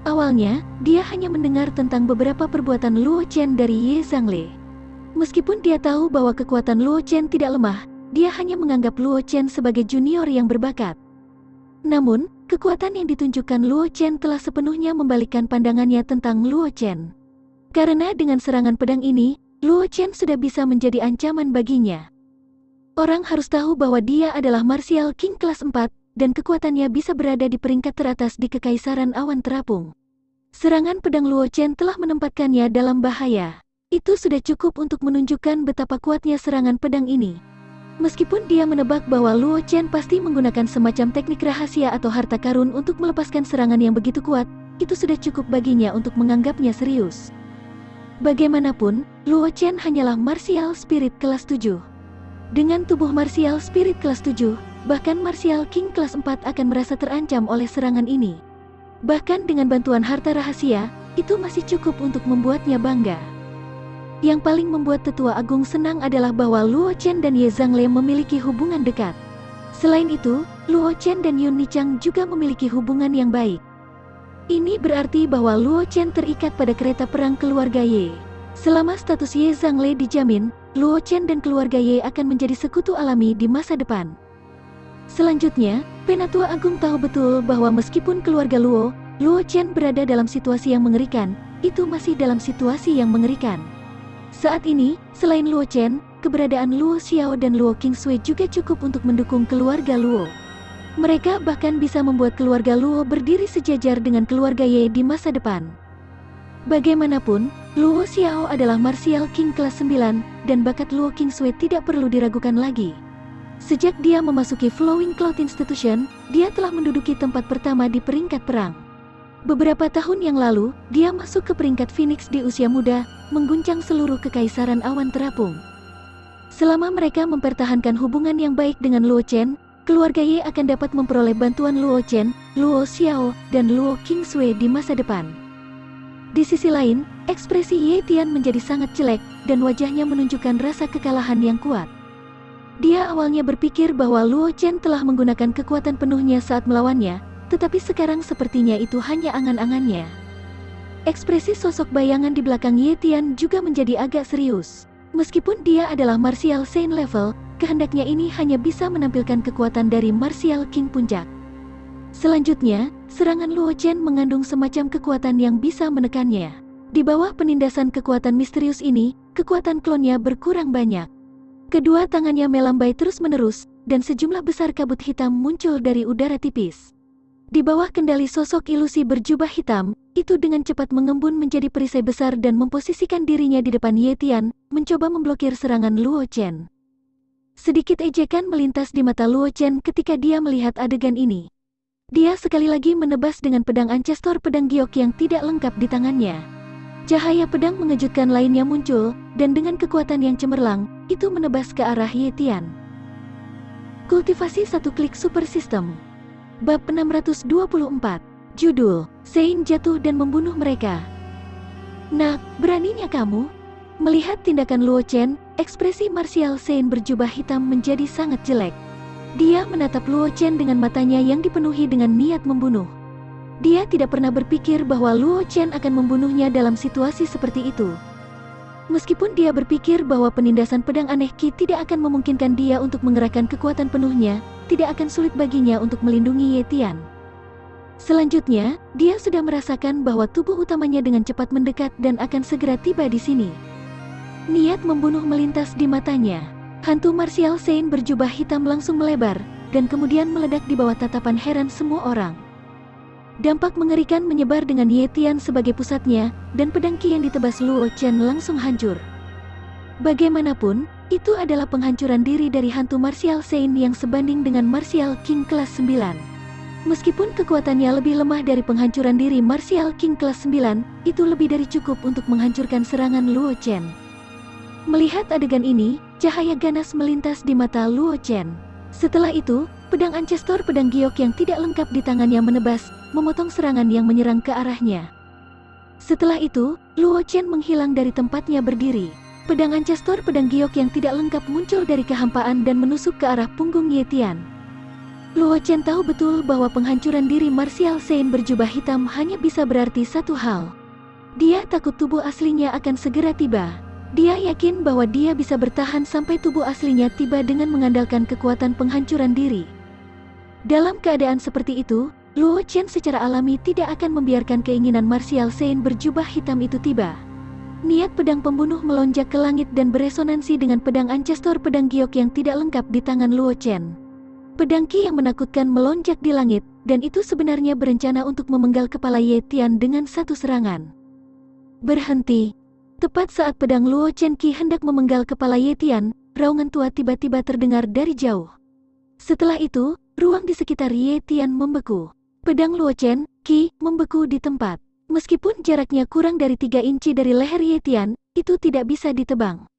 Awalnya, dia hanya mendengar tentang beberapa perbuatan Luo Chen dari Ye Zhangle. Meskipun dia tahu bahwa kekuatan Luo Chen tidak lemah, dia hanya menganggap Luo Chen sebagai junior yang berbakat. Namun, kekuatan yang ditunjukkan Luo Chen telah sepenuhnya membalikkan pandangannya tentang Luo Chen. Karena dengan serangan pedang ini, Luo Chen sudah bisa menjadi ancaman baginya. Orang harus tahu bahwa dia adalah Martial King kelas 4, dan kekuatannya bisa berada di peringkat teratas di Kekaisaran Awan Terapung. Serangan pedang Luo Chen telah menempatkannya dalam bahaya. Itu sudah cukup untuk menunjukkan betapa kuatnya serangan pedang ini. Meskipun dia menebak bahwa Luo Chen pasti menggunakan semacam teknik rahasia atau harta karun untuk melepaskan serangan yang begitu kuat, itu sudah cukup baginya untuk menganggapnya serius. Bagaimanapun, Luo Chen hanyalah Martial Spirit kelas 7. Dengan tubuh Martial Spirit kelas 7, bahkan Martial King kelas 4 akan merasa terancam oleh serangan ini. Bahkan dengan bantuan harta rahasia, itu masih cukup untuk membuatnya bangga. Yang paling membuat Tetua Agung senang adalah bahwa Luo Chen dan Ye Zhangle memiliki hubungan dekat. Selain itu, Luo Chen dan Yun Nichang juga memiliki hubungan yang baik. Ini berarti bahwa Luo Chen terikat pada kereta perang keluarga Ye. Selama status Ye Zhangle dijamin, Luo Chen dan keluarga Ye akan menjadi sekutu alami di masa depan. Selanjutnya, Penatua Agung tahu betul bahwa meskipun keluarga Luo Chen berada dalam situasi yang mengerikan, itu masih dalam situasi yang mengerikan. Saat ini, selain Luo Chen, keberadaan Luo Xiao dan Luo Qingshui juga cukup untuk mendukung keluarga Luo. Mereka bahkan bisa membuat keluarga Luo berdiri sejajar dengan keluarga Ye di masa depan. Bagaimanapun, Luo Xiao adalah Martial King kelas 9, dan bakat Luo Qingshui tidak perlu diragukan lagi. Sejak dia memasuki Flowing Cloud Institution, dia telah menduduki tempat pertama di peringkat perang. Beberapa tahun yang lalu, dia masuk ke peringkat Phoenix di usia muda, mengguncang seluruh Kekaisaran Awan Terapung. Selama mereka mempertahankan hubungan yang baik dengan Luo Chen, keluarga Ye akan dapat memperoleh bantuan Luo Chen, Luo Xiao, dan Luo Qingshui di masa depan. Di sisi lain, ekspresi Ye Tian menjadi sangat jelek, dan wajahnya menunjukkan rasa kekalahan yang kuat. Dia awalnya berpikir bahwa Luo Chen telah menggunakan kekuatan penuhnya saat melawannya, tetapi sekarang sepertinya itu hanya angan-angannya. Ekspresi sosok bayangan di belakang Ye Tian juga menjadi agak serius. Meskipun dia adalah Martial Saint level, kehendaknya ini hanya bisa menampilkan kekuatan dari Martial King Puncak. Selanjutnya, serangan Luo Chen mengandung semacam kekuatan yang bisa menekannya. Di bawah penindasan kekuatan misterius ini, kekuatan klonnya berkurang banyak. Kedua tangannya melambai terus-menerus, dan sejumlah besar kabut hitam muncul dari udara tipis. Di bawah kendali sosok ilusi berjubah hitam, itu dengan cepat mengembun menjadi perisai besar dan memposisikan dirinya di depan Ye Tian, mencoba memblokir serangan Luo Chen. Sedikit ejekan melintas di mata Luo Chen ketika dia melihat adegan ini. Dia sekali lagi menebas dengan pedang ancestor pedang giok yang tidak lengkap di tangannya. Cahaya pedang mengejutkan lainnya muncul, dan dengan kekuatan yang cemerlang, itu menebas ke arah Ye Tian. Kultivasi satu klik super system. Bab 624. Judul, Sein jatuh dan membunuh mereka. Nak, beraninya kamu? Melihat tindakan Luo Chen, ekspresi Martial Sein berjubah hitam menjadi sangat jelek. Dia menatap Luo Chen dengan matanya yang dipenuhi dengan niat membunuh. Dia tidak pernah berpikir bahwa Luo Chen akan membunuhnya dalam situasi seperti itu. Meskipun dia berpikir bahwa penindasan pedang aneh Qi tidak akan memungkinkan dia untuk mengerahkan kekuatan penuhnya, tidak akan sulit baginya untuk melindungi Ye Tian. Selanjutnya, dia sudah merasakan bahwa tubuh utamanya dengan cepat mendekat dan akan segera tiba di sini. Niat membunuh melintas di matanya. Hantu martial Sein berjubah hitam langsung melebar, dan kemudian meledak di bawah tatapan heran semua orang. Dampak mengerikan menyebar dengan Ye Tian sebagai pusatnya, dan pedang Qi yang ditebas Luo Chen langsung hancur. Bagaimanapun, itu adalah penghancuran diri dari hantu martial Sein yang sebanding dengan martial king kelas 9. Meskipun kekuatannya lebih lemah dari penghancuran diri martial king kelas 9, itu lebih dari cukup untuk menghancurkan serangan Luo Chen. Melihat adegan ini, cahaya ganas melintas di mata Luo Chen. Setelah itu, pedang ancestor pedang giok yang tidak lengkap di tangannya menebas, memotong serangan yang menyerang ke arahnya. Setelah itu, Luo Chen menghilang dari tempatnya berdiri. Pedang ancestor pedang giok yang tidak lengkap muncul dari kehampaan dan menusuk ke arah punggung Ye Tian. Luo Chen tahu betul bahwa penghancuran diri martial Sein berjubah hitam hanya bisa berarti satu hal. Dia takut tubuh aslinya akan segera tiba. Dia yakin bahwa dia bisa bertahan sampai tubuh aslinya tiba dengan mengandalkan kekuatan penghancuran diri. Dalam keadaan seperti itu, Luo Chen secara alami tidak akan membiarkan keinginan martial Sein berjubah hitam itu tiba. Niat pedang pembunuh melonjak ke langit dan beresonansi dengan pedang ancestor pedang giok yang tidak lengkap di tangan Luo Chen. Pedang Qi yang menakutkan melonjak di langit, dan itu sebenarnya berencana untuk memenggal kepala Ye Tian dengan satu serangan. Berhenti. Tepat saat pedang Luo Chen Qi hendak memenggal kepala Ye Tian, raungan tua tiba-tiba terdengar dari jauh. Setelah itu, ruang di sekitar Ye Tian membeku. Pedang Luo Chen Qi membeku di tempat. Meskipun jaraknya kurang dari 3 inci dari leher Ye Tian, itu tidak bisa ditebang.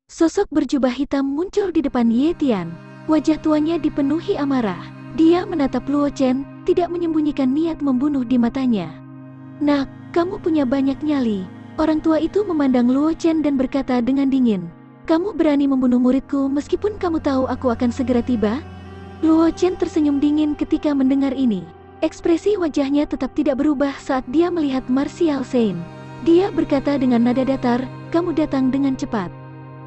Sosok berjubah hitam muncul di depan Ye Tian. Wajah tuanya dipenuhi amarah. Dia menatap Luo Chen, tidak menyembunyikan niat membunuh di matanya. "Nak, kamu punya banyak nyali." Orang tua itu memandang Luo Chen dan berkata dengan dingin, "Kamu berani membunuh muridku meskipun kamu tahu aku akan segera tiba?" Luo Chen tersenyum dingin ketika mendengar ini. Ekspresi wajahnya tetap tidak berubah saat dia melihat martial Sein. Dia berkata dengan nada datar, "Kamu datang dengan cepat."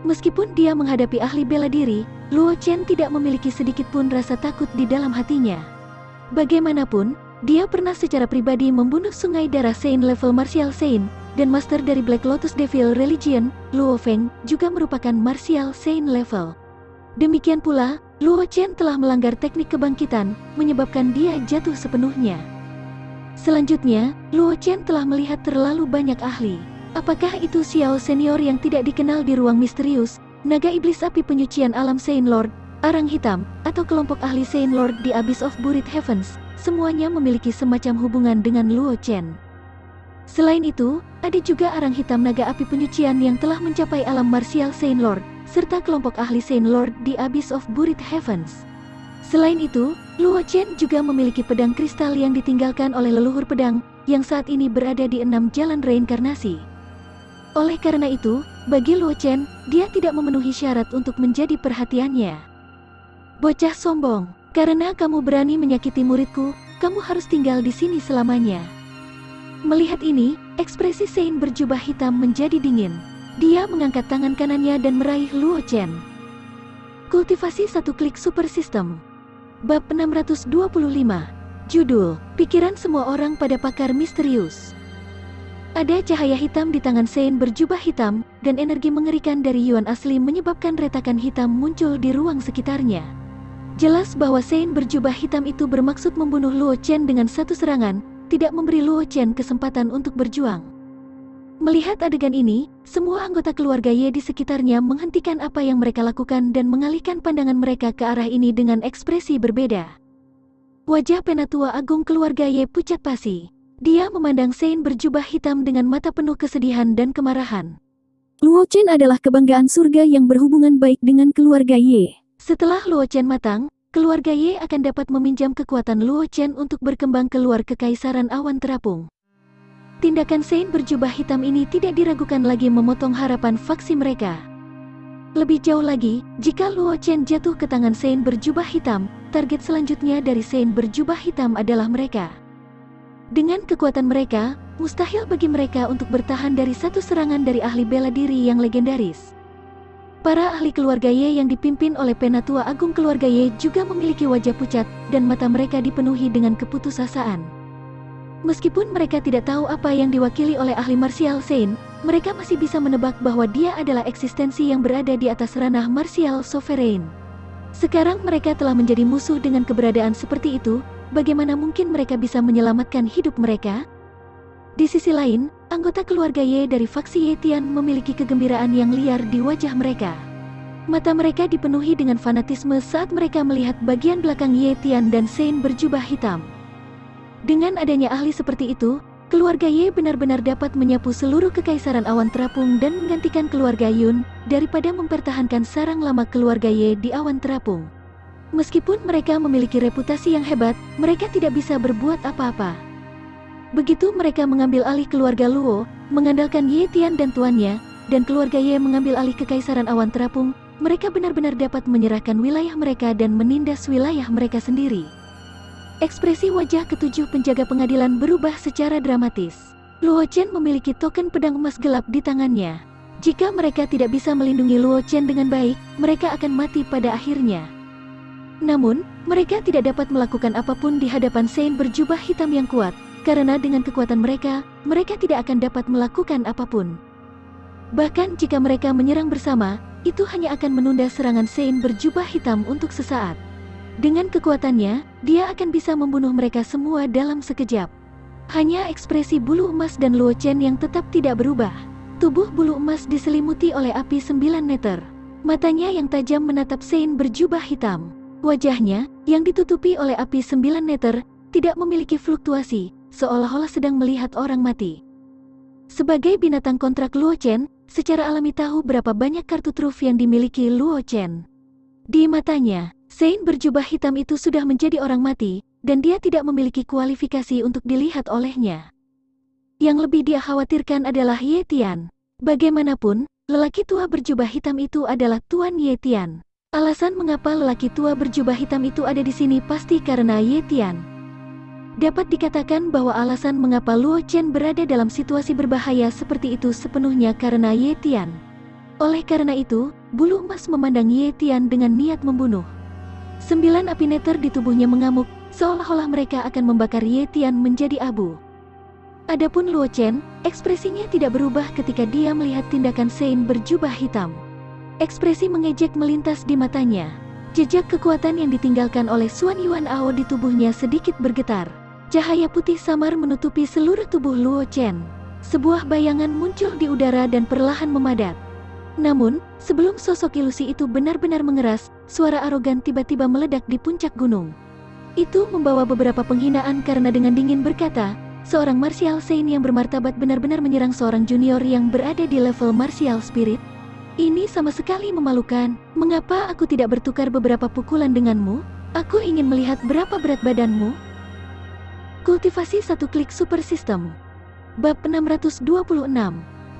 Meskipun dia menghadapi ahli bela diri, Luo Chen tidak memiliki sedikit pun rasa takut di dalam hatinya. Bagaimanapun, dia pernah secara pribadi membunuh sungai darah Sein level martial Sein, dan master dari Black Lotus Devil Religion, Luo Feng, juga merupakan martial Sein level. Demikian pula, Luo Chen telah melanggar teknik kebangkitan, menyebabkan dia jatuh sepenuhnya. Selanjutnya, Luo Chen telah melihat terlalu banyak ahli. Apakah itu Xiao senior yang tidak dikenal di ruang misterius, naga iblis api penyucian alam Sein Lord, arang hitam, atau kelompok ahli Sein Lord di Abyss of Buried Heavens, semuanya memiliki semacam hubungan dengan Luo Chen. Selain itu, ada juga arang hitam naga api penyucian yang telah mencapai alam martial Sein Lord, serta kelompok ahli Sein Lord di Abyss of Buried Heavens. Selain itu, Luo Chen juga memiliki pedang kristal yang ditinggalkan oleh leluhur pedang, yang saat ini berada di 6 jalan reinkarnasi. Oleh karena itu, bagi Luo Chen, dia tidak memenuhi syarat untuk menjadi perhatiannya. "Bocah sombong, karena kamu berani menyakiti muridku, kamu harus tinggal di sini selamanya." Melihat ini, ekspresi Sein berjubah hitam menjadi dingin. Dia mengangkat tangan kanannya dan meraih Luo Chen. Kultivasi satu klik super system. Bab 625. Judul, Pikiran Semua Orang pada Pakar Misterius. Ada cahaya hitam di tangan Sein berjubah hitam, dan energi mengerikan dari Yuan asli menyebabkan retakan hitam muncul di ruang sekitarnya. Jelas bahwa Sein berjubah hitam itu bermaksud membunuh Luo Chen dengan satu serangan, tidak memberi Luo Chen kesempatan untuk berjuang. Melihat adegan ini, semua anggota keluarga Ye di sekitarnya menghentikan apa yang mereka lakukan dan mengalihkan pandangan mereka ke arah ini dengan ekspresi berbeda. Wajah penatua agung keluarga Ye pucat pasi. Dia memandang Sein berjubah hitam dengan mata penuh kesedihan dan kemarahan. Luo Chen adalah kebanggaan surga yang berhubungan baik dengan keluarga Ye. Setelah Luo Chen matang, keluarga Ye akan dapat meminjam kekuatan Luo Chen untuk berkembang keluar kekaisaran awan terapung. Tindakan Sein berjubah hitam ini tidak diragukan lagi memotong harapan faksi mereka. Lebih jauh lagi, jika Luo Chen jatuh ke tangan Sein berjubah hitam, target selanjutnya dari Sein berjubah hitam adalah mereka. Dengan kekuatan mereka, mustahil bagi mereka untuk bertahan dari satu serangan dari ahli bela diri yang legendaris. Para ahli keluarga Ye yang dipimpin oleh Penatua Agung keluarga Ye juga memiliki wajah pucat dan mata mereka dipenuhi dengan keputusasaan. Meskipun mereka tidak tahu apa yang diwakili oleh ahli martial Saint, mereka masih bisa menebak bahwa dia adalah eksistensi yang berada di atas ranah martial sovereign. Sekarang mereka telah menjadi musuh dengan keberadaan seperti itu, bagaimana mungkin mereka bisa menyelamatkan hidup mereka? Di sisi lain, anggota keluarga Ye dari faksi Ye Tian memiliki kegembiraan yang liar di wajah mereka. Mata mereka dipenuhi dengan fanatisme saat mereka melihat bagian belakang Ye Tian dan Saint berjubah hitam. Dengan adanya ahli seperti itu, keluarga Ye benar-benar dapat menyapu seluruh kekaisaran awan terapung dan menggantikan keluarga Yun, daripada mempertahankan sarang lama keluarga Ye di awan terapung. Meskipun mereka memiliki reputasi yang hebat, mereka tidak bisa berbuat apa-apa. Begitu mereka mengambil alih keluarga Luo, mengandalkan Ye Tian dan tuannya, dan keluarga Ye mengambil alih kekaisaran awan terapung, mereka benar-benar dapat menyerahkan wilayah mereka dan menindas wilayah mereka sendiri. Ekspresi wajah ketujuh penjaga pengadilan berubah secara dramatis. Luo Chen memiliki token pedang emas gelap di tangannya. Jika mereka tidak bisa melindungi Luo Chen dengan baik, mereka akan mati pada akhirnya. Namun, mereka tidak dapat melakukan apapun di hadapan Saint berjubah hitam yang kuat, karena dengan kekuatan mereka, mereka tidak akan dapat melakukan apapun. Bahkan jika mereka menyerang bersama, itu hanya akan menunda serangan Saint berjubah hitam untuk sesaat. Dengan kekuatannya, dia akan bisa membunuh mereka semua dalam sekejap. Hanya ekspresi bulu emas dan Luo Chen yang tetap tidak berubah. Tubuh bulu emas diselimuti oleh api 9 meter. Matanya yang tajam menatap Saint berjubah hitam. Wajahnya, yang ditutupi oleh api 9 meter, tidak memiliki fluktuasi, seolah-olah sedang melihat orang mati. Sebagai binatang kontrak Luo Chen, secara alami tahu berapa banyak kartu truf yang dimiliki Luo Chen. Di matanya, Saint berjubah hitam itu sudah menjadi orang mati, dan dia tidak memiliki kualifikasi untuk dilihat olehnya. Yang lebih dia khawatirkan adalah Ye Tian. Bagaimanapun, lelaki tua berjubah hitam itu adalah Tuan Ye Tian. Alasan mengapa lelaki tua berjubah hitam itu ada di sini pasti karena Ye Tian. Dapat dikatakan bahwa alasan mengapa Luo Chen berada dalam situasi berbahaya seperti itu sepenuhnya karena Ye Tian. Oleh karena itu, bulu emas memandang Ye Tian dengan niat membunuh. 9 api neter di tubuhnya mengamuk, seolah-olah mereka akan membakar Ye Tian menjadi abu. Adapun Luo Chen, ekspresinya tidak berubah ketika dia melihat tindakan Saint berjubah hitam. Ekspresi mengejek melintas di matanya. Jejak kekuatan yang ditinggalkan oleh Xuan Yuan Ao di tubuhnya sedikit bergetar. Cahaya putih samar menutupi seluruh tubuh Luo Chen. Sebuah bayangan muncul di udara dan perlahan memadat. Namun, sebelum sosok ilusi itu benar-benar mengeras, suara arogan tiba-tiba meledak di puncak gunung. Itu membawa beberapa penghinaan karena dengan dingin berkata, seorang martial saint yang bermartabat benar-benar menyerang seorang junior yang berada di level martial spirit. Ini sama sekali memalukan. Mengapa aku tidak bertukar beberapa pukulan denganmu? Aku ingin melihat berapa berat badanmu. Kultivasi satu klik super system. Bab 626.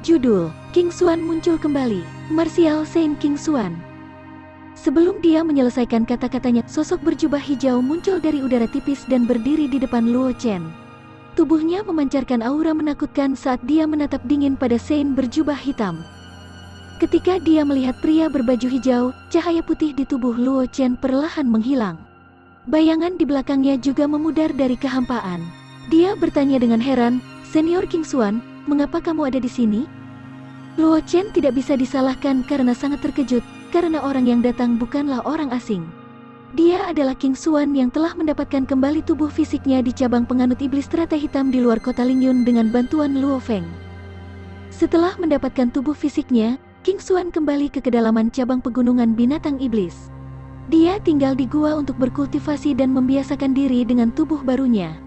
Judul, King Xuan muncul kembali. Martial Saint King Xuan. Sebelum dia menyelesaikan kata-katanya, sosok berjubah hijau muncul dari udara tipis dan berdiri di depan Luo Chen. Tubuhnya memancarkan aura menakutkan saat dia menatap dingin pada Saint berjubah hitam. Ketika dia melihat pria berbaju hijau, cahaya putih di tubuh Luo Chen perlahan menghilang. Bayangan di belakangnya juga memudar dari kehampaan. Dia bertanya dengan heran, "Senior King Xuan, mengapa kamu ada di sini?" Luo Chen tidak bisa disalahkan karena sangat terkejut, karena orang yang datang bukanlah orang asing. Dia adalah King Xuan yang telah mendapatkan kembali tubuh fisiknya di cabang penganut iblis teratai hitam di luar kota Lingyun dengan bantuan Luo Feng. Setelah mendapatkan tubuh fisiknya, King Xuan kembali ke kedalaman cabang pegunungan binatang iblis. Dia tinggal di gua untuk berkultivasi dan membiasakan diri dengan tubuh barunya.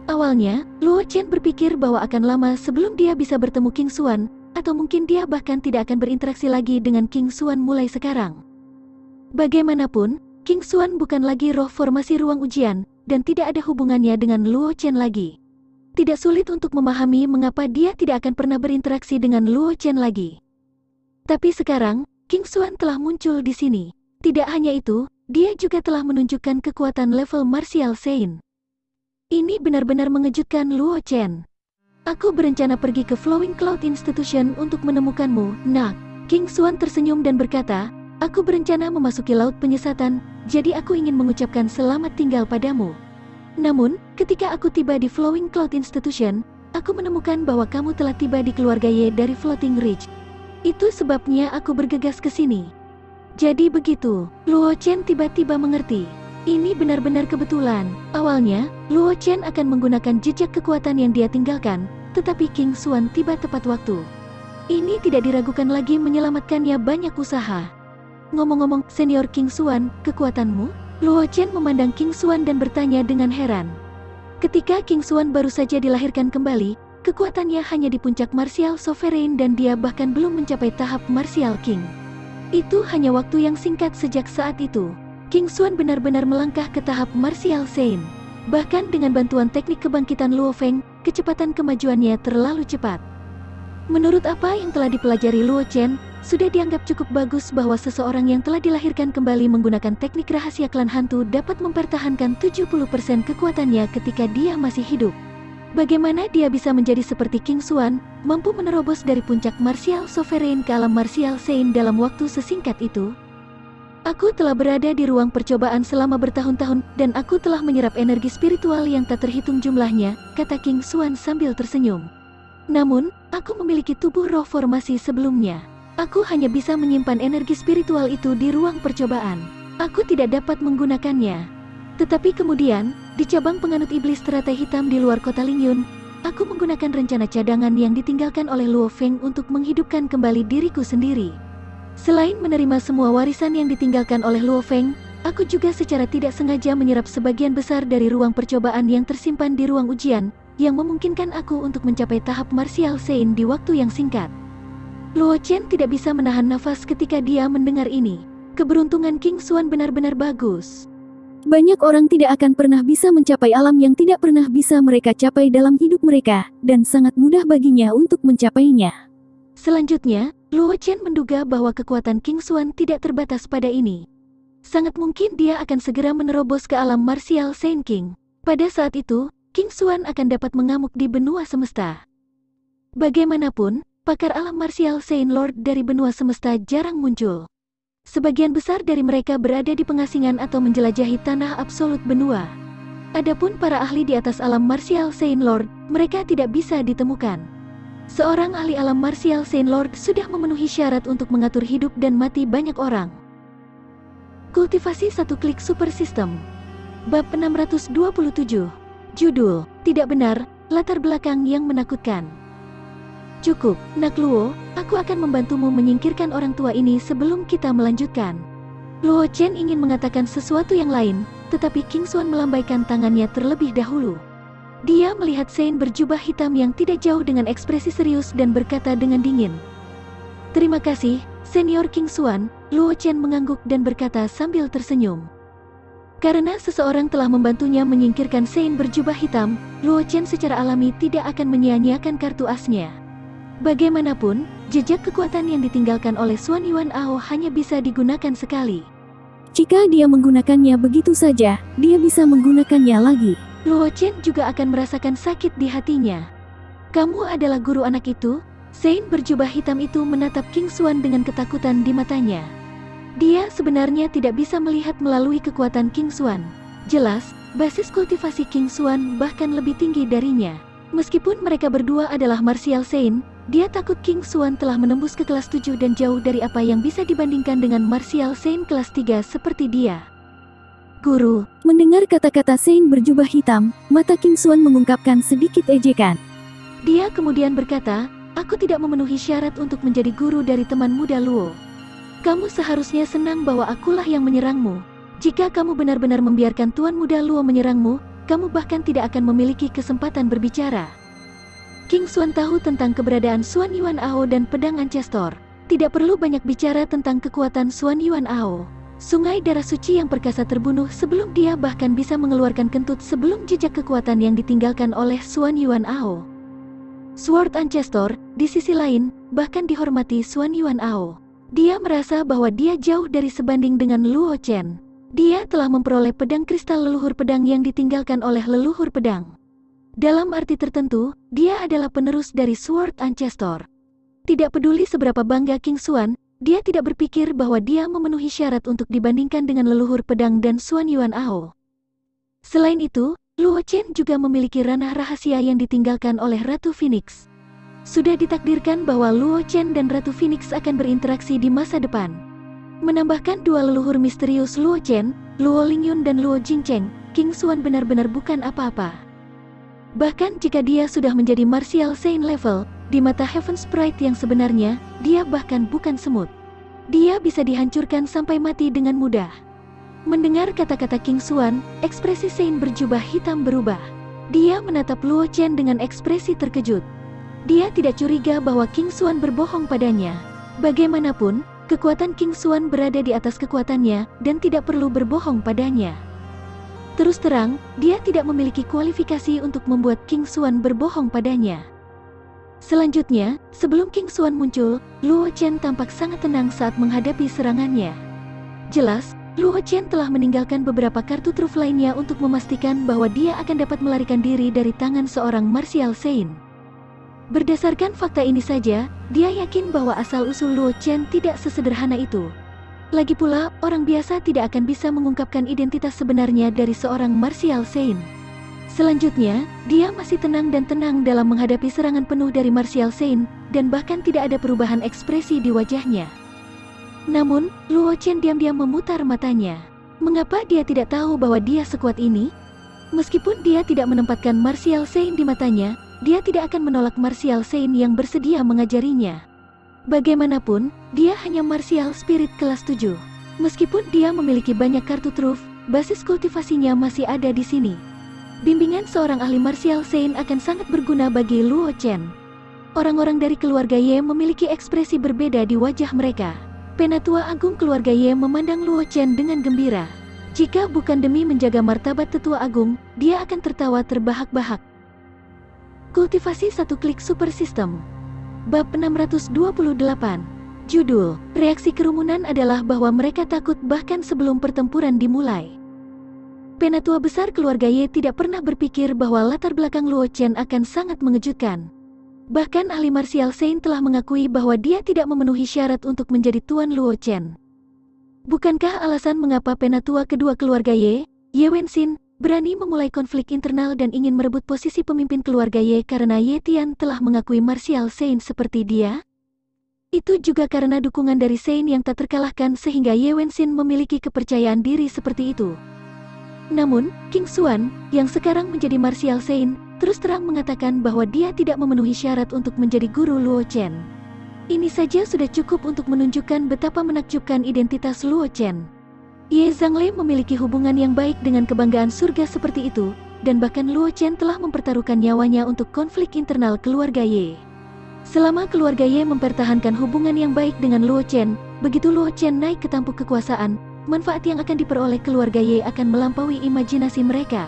Awalnya, Luo Chen berpikir bahwa akan lama sebelum dia bisa bertemu King Xuan, atau mungkin dia bahkan tidak akan berinteraksi lagi dengan King Xuan mulai sekarang. Bagaimanapun, King Xuan bukan lagi roh formasi ruang ujian, dan tidak ada hubungannya dengan Luo Chen lagi. Tidak sulit untuk memahami mengapa dia tidak akan pernah berinteraksi dengan Luo Chen lagi. Tapi sekarang, King Xuan telah muncul di sini. Tidak hanya itu, dia juga telah menunjukkan kekuatan level martial saint. Ini benar-benar mengejutkan Luo Chen. Aku berencana pergi ke Flowing Cloud Institution untuk menemukanmu, nak. King Xuan tersenyum dan berkata, aku berencana memasuki laut penyesatan, jadi aku ingin mengucapkan selamat tinggal padamu. Namun, ketika aku tiba di Flowing Cloud Institution, aku menemukan bahwa kamu telah tiba di keluarga Ye dari Floating Ridge. Itu sebabnya aku bergegas ke sini. Jadi begitu, Luo Chen tiba-tiba mengerti. Ini benar-benar kebetulan. Awalnya, Luo Chen akan menggunakan jejak kekuatan yang dia tinggalkan, tetapi King Xuan tiba tepat waktu. Ini tidak diragukan lagi menyelamatkannya banyak usaha. Ngomong-ngomong, Senior King Xuan, kekuatanmu? Luo Chen memandang King Xuan dan bertanya dengan heran. Ketika King Xuan baru saja dilahirkan kembali, kekuatannya hanya di puncak Martial Sovereign dan dia bahkan belum mencapai tahap Martial King. Itu hanya waktu yang singkat sejak saat itu. King Xuan benar-benar melangkah ke tahap Martial Saint. Bahkan dengan bantuan teknik kebangkitan Luo Feng, kecepatan kemajuannya terlalu cepat. Menurut apa yang telah dipelajari Luo Chen, sudah dianggap cukup bagus bahwa seseorang yang telah dilahirkan kembali menggunakan teknik rahasia klan hantu dapat mempertahankan 70% kekuatannya ketika dia masih hidup. Bagaimana dia bisa menjadi seperti King Xuan, mampu menerobos dari puncak Martial Sovereign ke alam Martial Saint dalam waktu sesingkat itu? Aku telah berada di ruang percobaan selama bertahun-tahun, dan aku telah menyerap energi spiritual yang tak terhitung jumlahnya, kata King Xuan sambil tersenyum. Namun, aku memiliki tubuh roh formasi sebelumnya. Aku hanya bisa menyimpan energi spiritual itu di ruang percobaan. Aku tidak dapat menggunakannya. Tetapi kemudian, di cabang penganut iblis teratai hitam di luar kota Lingyun, aku menggunakan rencana cadangan yang ditinggalkan oleh Luo Feng untuk menghidupkan kembali diriku sendiri. Selain menerima semua warisan yang ditinggalkan oleh Luo Feng, aku juga secara tidak sengaja menyerap sebagian besar dari ruang percobaan yang tersimpan di ruang ujian, yang memungkinkan aku untuk mencapai tahap Martial Saint di waktu yang singkat. Luo Chen tidak bisa menahan nafas ketika dia mendengar ini. Keberuntungan King Xuan benar-benar bagus. Banyak orang tidak akan pernah bisa mencapai alam yang tidak pernah bisa mereka capai dalam hidup mereka, dan sangat mudah baginya untuk mencapainya. Selanjutnya, Luo Chen menduga bahwa kekuatan King Xuan tidak terbatas pada ini. Sangat mungkin dia akan segera menerobos ke alam Martial Saint King. Pada saat itu, King Xuan akan dapat mengamuk di benua semesta. Bagaimanapun, pakar alam Martial Saint Lord dari benua semesta jarang muncul. Sebagian besar dari mereka berada di pengasingan atau menjelajahi tanah absolut benua. Adapun para ahli di atas alam Martial Saint Lord, mereka tidak bisa ditemukan. Seorang ahli alam Martial Saint Lord sudah memenuhi syarat untuk mengatur hidup dan mati banyak orang. Kultivasi satu klik super system. Bab 627. Judul, tidak benar, latar belakang yang menakutkan. Cukup, nak Luo, aku akan membantumu menyingkirkan orang tua ini sebelum kita melanjutkan. Luo Chen ingin mengatakan sesuatu yang lain, tetapi King Xuan melambaikan tangannya terlebih dahulu. Dia melihat Saint berjubah hitam yang tidak jauh dengan ekspresi serius dan berkata dengan dingin. Terima kasih, Senior King Xuan, Luo Chen mengangguk dan berkata sambil tersenyum. Karena seseorang telah membantunya menyingkirkan Saint berjubah hitam, Luo Chen secara alami tidak akan menyia-nyiakan kartu asnya. Bagaimanapun, jejak kekuatan yang ditinggalkan oleh Xuan Yuan Ao hanya bisa digunakan sekali. Jika dia menggunakannya begitu saja, dia bisa menggunakannya lagi. Luo Chen juga akan merasakan sakit di hatinya. Kamu adalah guru anak itu? Saint berjubah hitam itu menatap King Xuan dengan ketakutan di matanya. Dia sebenarnya tidak bisa melihat melalui kekuatan King Xuan. Jelas, basis kultivasi King Xuan bahkan lebih tinggi darinya. Meskipun mereka berdua adalah Martial Saint, dia takut King Xuan telah menembus ke kelas 7 dan jauh dari apa yang bisa dibandingkan dengan Martial Saint kelas 3 seperti dia. Guru, mendengar kata-kata Saint berjubah hitam, mata King Xuan mengungkapkan sedikit ejekan. Dia kemudian berkata, aku tidak memenuhi syarat untuk menjadi guru dari teman muda Luo. Kamu seharusnya senang bahwa akulah yang menyerangmu. Jika kamu benar-benar membiarkan Tuan Muda Luo menyerangmu, kamu bahkan tidak akan memiliki kesempatan berbicara. King Xuan tahu tentang keberadaan Xuan Yuan Ao dan pedang Ancestor. Tidak perlu banyak bicara tentang kekuatan Xuan Yuan Ao. Sungai darah suci yang perkasa terbunuh sebelum dia bahkan bisa mengeluarkan kentut sebelum jejak kekuatan yang ditinggalkan oleh Xuan Yuan Ao. Sword Ancestor, di sisi lain, bahkan dihormati Xuan Yuan Ao. Dia merasa bahwa dia jauh dari sebanding dengan Luo Chen. Dia telah memperoleh pedang kristal leluhur pedang yang ditinggalkan oleh leluhur pedang. Dalam arti tertentu, dia adalah penerus dari Sword Ancestor. Tidak peduli seberapa bangga King Xuan, dia tidak berpikir bahwa dia memenuhi syarat untuk dibandingkan dengan leluhur pedang dan Xuan Yuan Ao. Selain itu, Luo Chen juga memiliki ranah rahasia yang ditinggalkan oleh Ratu Phoenix. Sudah ditakdirkan bahwa Luo Chen dan Ratu Phoenix akan berinteraksi di masa depan. Menambahkan dua leluhur misterius Luo Chen, Luo Lingyun dan Luo Jingcheng, King Xuan benar-benar bukan apa-apa. Bahkan jika dia sudah menjadi Martial Saint level, di mata Heaven Sprite yang sebenarnya, dia bahkan bukan semut. Dia bisa dihancurkan sampai mati dengan mudah. Mendengar kata-kata King Xuan, ekspresi Saint berjubah hitam berubah. Dia menatap Luo Chen dengan ekspresi terkejut. Dia tidak curiga bahwa King Xuan berbohong padanya. Bagaimanapun, kekuatan King Xuan berada di atas kekuatannya dan tidak perlu berbohong padanya. Terus terang, dia tidak memiliki kualifikasi untuk membuat King Xuan berbohong padanya. Selanjutnya, sebelum King Xuan muncul, Luo Chen tampak sangat tenang saat menghadapi serangannya. Jelas, Luo Chen telah meninggalkan beberapa kartu truf lainnya untuk memastikan bahwa dia akan dapat melarikan diri dari tangan seorang Martial Saint. Berdasarkan fakta ini saja, dia yakin bahwa asal-usul Luo Chen tidak sesederhana itu. Lagi pula, orang biasa tidak akan bisa mengungkapkan identitas sebenarnya dari seorang Martial Saint. Selanjutnya, dia masih tenang dan tenang dalam menghadapi serangan penuh dari Martial Saint, dan bahkan tidak ada perubahan ekspresi di wajahnya. Namun, Luo Chen diam-diam memutar matanya. Mengapa dia tidak tahu bahwa dia sekuat ini? Meskipun dia tidak menempatkan Martial Saint di matanya, dia tidak akan menolak Martial Saint yang bersedia mengajarinya. Bagaimanapun, dia hanya Martial Spirit kelas 7. Meskipun dia memiliki banyak kartu truf, basis kultivasinya masih ada di sini. Bimbingan seorang ahli Martial Saint akan sangat berguna bagi Luo Chen. Orang-orang dari keluarga Ye memiliki ekspresi berbeda di wajah mereka. Penatua Agung keluarga Ye memandang Luo Chen dengan gembira. Jika bukan demi menjaga martabat tetua agung, dia akan tertawa terbahak-bahak. Kultivasi satu klik super system. Bab 628. Judul, reaksi kerumunan adalah bahwa mereka takut bahkan sebelum pertempuran dimulai. Penatua besar keluarga Ye tidak pernah berpikir bahwa latar belakang Luo Chen akan sangat mengejutkan. Bahkan ahli Martial Saint telah mengakui bahwa dia tidak memenuhi syarat untuk menjadi Tuan Luo Chen. Bukankah alasan mengapa penatua kedua keluarga Ye, Ye Wenxin, berani memulai konflik internal dan ingin merebut posisi pemimpin keluarga Ye karena Ye Tian telah mengakui Martial Saint seperti dia? Itu juga karena dukungan dari Saint yang tak terkalahkan sehingga Ye Wenxin memiliki kepercayaan diri seperti itu. Namun, King Xuan, yang sekarang menjadi Martial Saint, terus terang mengatakan bahwa dia tidak memenuhi syarat untuk menjadi guru Luo Chen. Ini saja sudah cukup untuk menunjukkan betapa menakjubkan identitas Luo Chen. Ye Zhangle memiliki hubungan yang baik dengan kebanggaan surga seperti itu, dan bahkan Luo Chen telah mempertaruhkan nyawanya untuk konflik internal keluarga Ye. Selama keluarga Ye mempertahankan hubungan yang baik dengan Luo Chen, begitu Luo Chen naik ke tampuk kekuasaan, manfaat yang akan diperoleh keluarga Ye akan melampaui imajinasi mereka.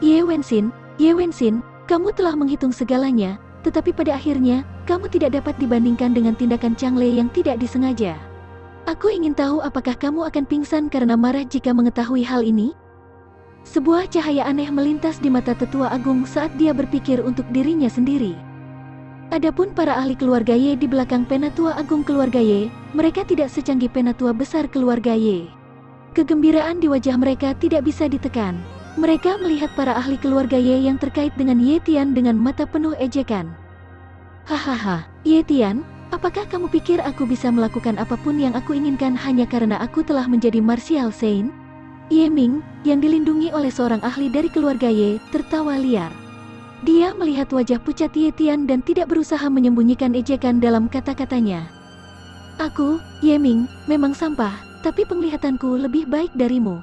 Ye Wenxin, kamu telah menghitung segalanya, tetapi pada akhirnya, kamu tidak dapat dibandingkan dengan tindakan Changle yang tidak disengaja. Aku ingin tahu apakah kamu akan pingsan karena marah jika mengetahui hal ini? Sebuah cahaya aneh melintas di mata tetua agung saat dia berpikir untuk dirinya sendiri. Adapun para ahli keluarga Ye di belakang penatua agung keluarga Ye, mereka tidak secanggih penatua besar keluarga Ye. Kegembiraan di wajah mereka tidak bisa ditekan. Mereka melihat para ahli keluarga Ye yang terkait dengan Ye Tian dengan mata penuh ejekan. Hahaha, Ye Tian, apakah kamu pikir aku bisa melakukan apapun yang aku inginkan hanya karena aku telah menjadi Martial Saint? Ye Ming, yang dilindungi oleh seorang ahli dari keluarga Ye, tertawa liar. Dia melihat wajah pucat Ye Tian dan tidak berusaha menyembunyikan ejekan dalam kata-katanya. Aku, Ye Ming, memang sampah, tapi penglihatanku lebih baik darimu.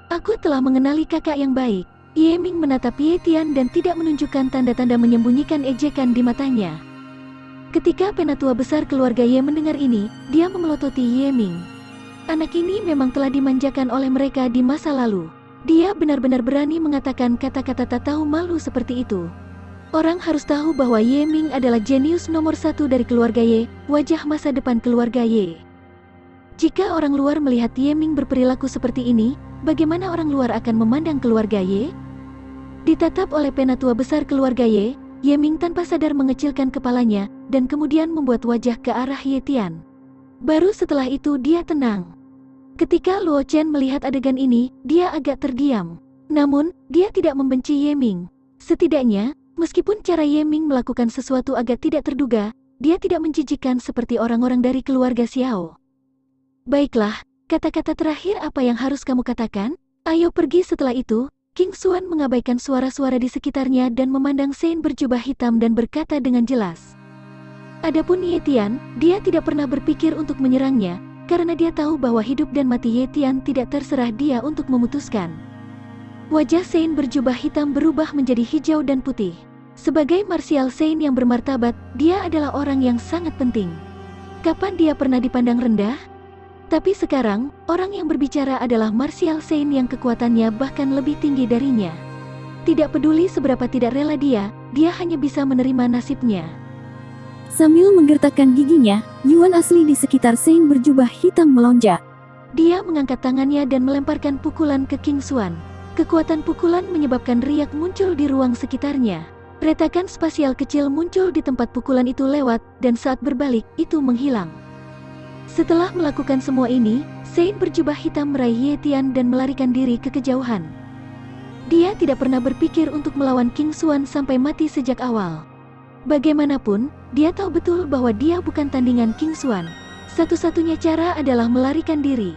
Aku telah mengenali kakak yang baik. Ye Ming menatap Ye Tian dan tidak menunjukkan tanda-tanda menyembunyikan ejekan di matanya. Ketika penatua besar keluarga Ye mendengar ini, dia memelototi Ye Ming. Anak ini memang telah dimanjakan oleh mereka di masa lalu. Dia benar-benar berani mengatakan kata-kata tak tahu malu seperti itu. Orang harus tahu bahwa Ye Ming adalah jenius nomor 1 dari keluarga Ye, wajah masa depan keluarga Ye. Jika orang luar melihat Yeming berperilaku seperti ini, bagaimana orang luar akan memandang keluarga Ye? Ditatap oleh penatua besar keluarga Ye, Yeming tanpa sadar mengecilkan kepalanya, dan kemudian membuat wajah ke arah Ye Tian. Baru setelah itu dia tenang. Ketika Luo Chen melihat adegan ini, dia agak terdiam. Namun, dia tidak membenci Yeming. Setidaknya, meskipun cara Yeming melakukan sesuatu agak tidak terduga, dia tidak menjijikkan seperti orang-orang dari keluarga Xiao. Baiklah, kata-kata terakhir apa yang harus kamu katakan? Ayo pergi. Setelah itu, King Xuan mengabaikan suara-suara di sekitarnya dan memandang Sein berjubah hitam dan berkata dengan jelas. Adapun Ye Tian, dia tidak pernah berpikir untuk menyerangnya, karena dia tahu bahwa hidup dan mati Ye Tian tidak terserah dia untuk memutuskan. Wajah Sein berjubah hitam berubah menjadi hijau dan putih. Sebagai martial Sein yang bermartabat, dia adalah orang yang sangat penting. Kapan dia pernah dipandang rendah? Tapi sekarang, orang yang berbicara adalah martial Sein yang kekuatannya bahkan lebih tinggi darinya. Tidak peduli seberapa tidak rela dia hanya bisa menerima nasibnya. Sambil menggertakkan giginya, Yuan asli di sekitar Sein berjubah hitam melonjak. Dia mengangkat tangannya dan melemparkan pukulan ke King Xuan. Kekuatan pukulan menyebabkan riak muncul di ruang sekitarnya. Retakan spasial kecil muncul di tempat pukulan itu lewat, dan saat berbalik, itu menghilang. Setelah melakukan semua ini, Sein berjubah hitam meraih Ye Tian dan melarikan diri ke kejauhan. Dia tidak pernah berpikir untuk melawan King Xuan sampai mati sejak awal. Bagaimanapun, dia tahu betul bahwa dia bukan tandingan King Xuan. Satu-satunya cara adalah melarikan diri.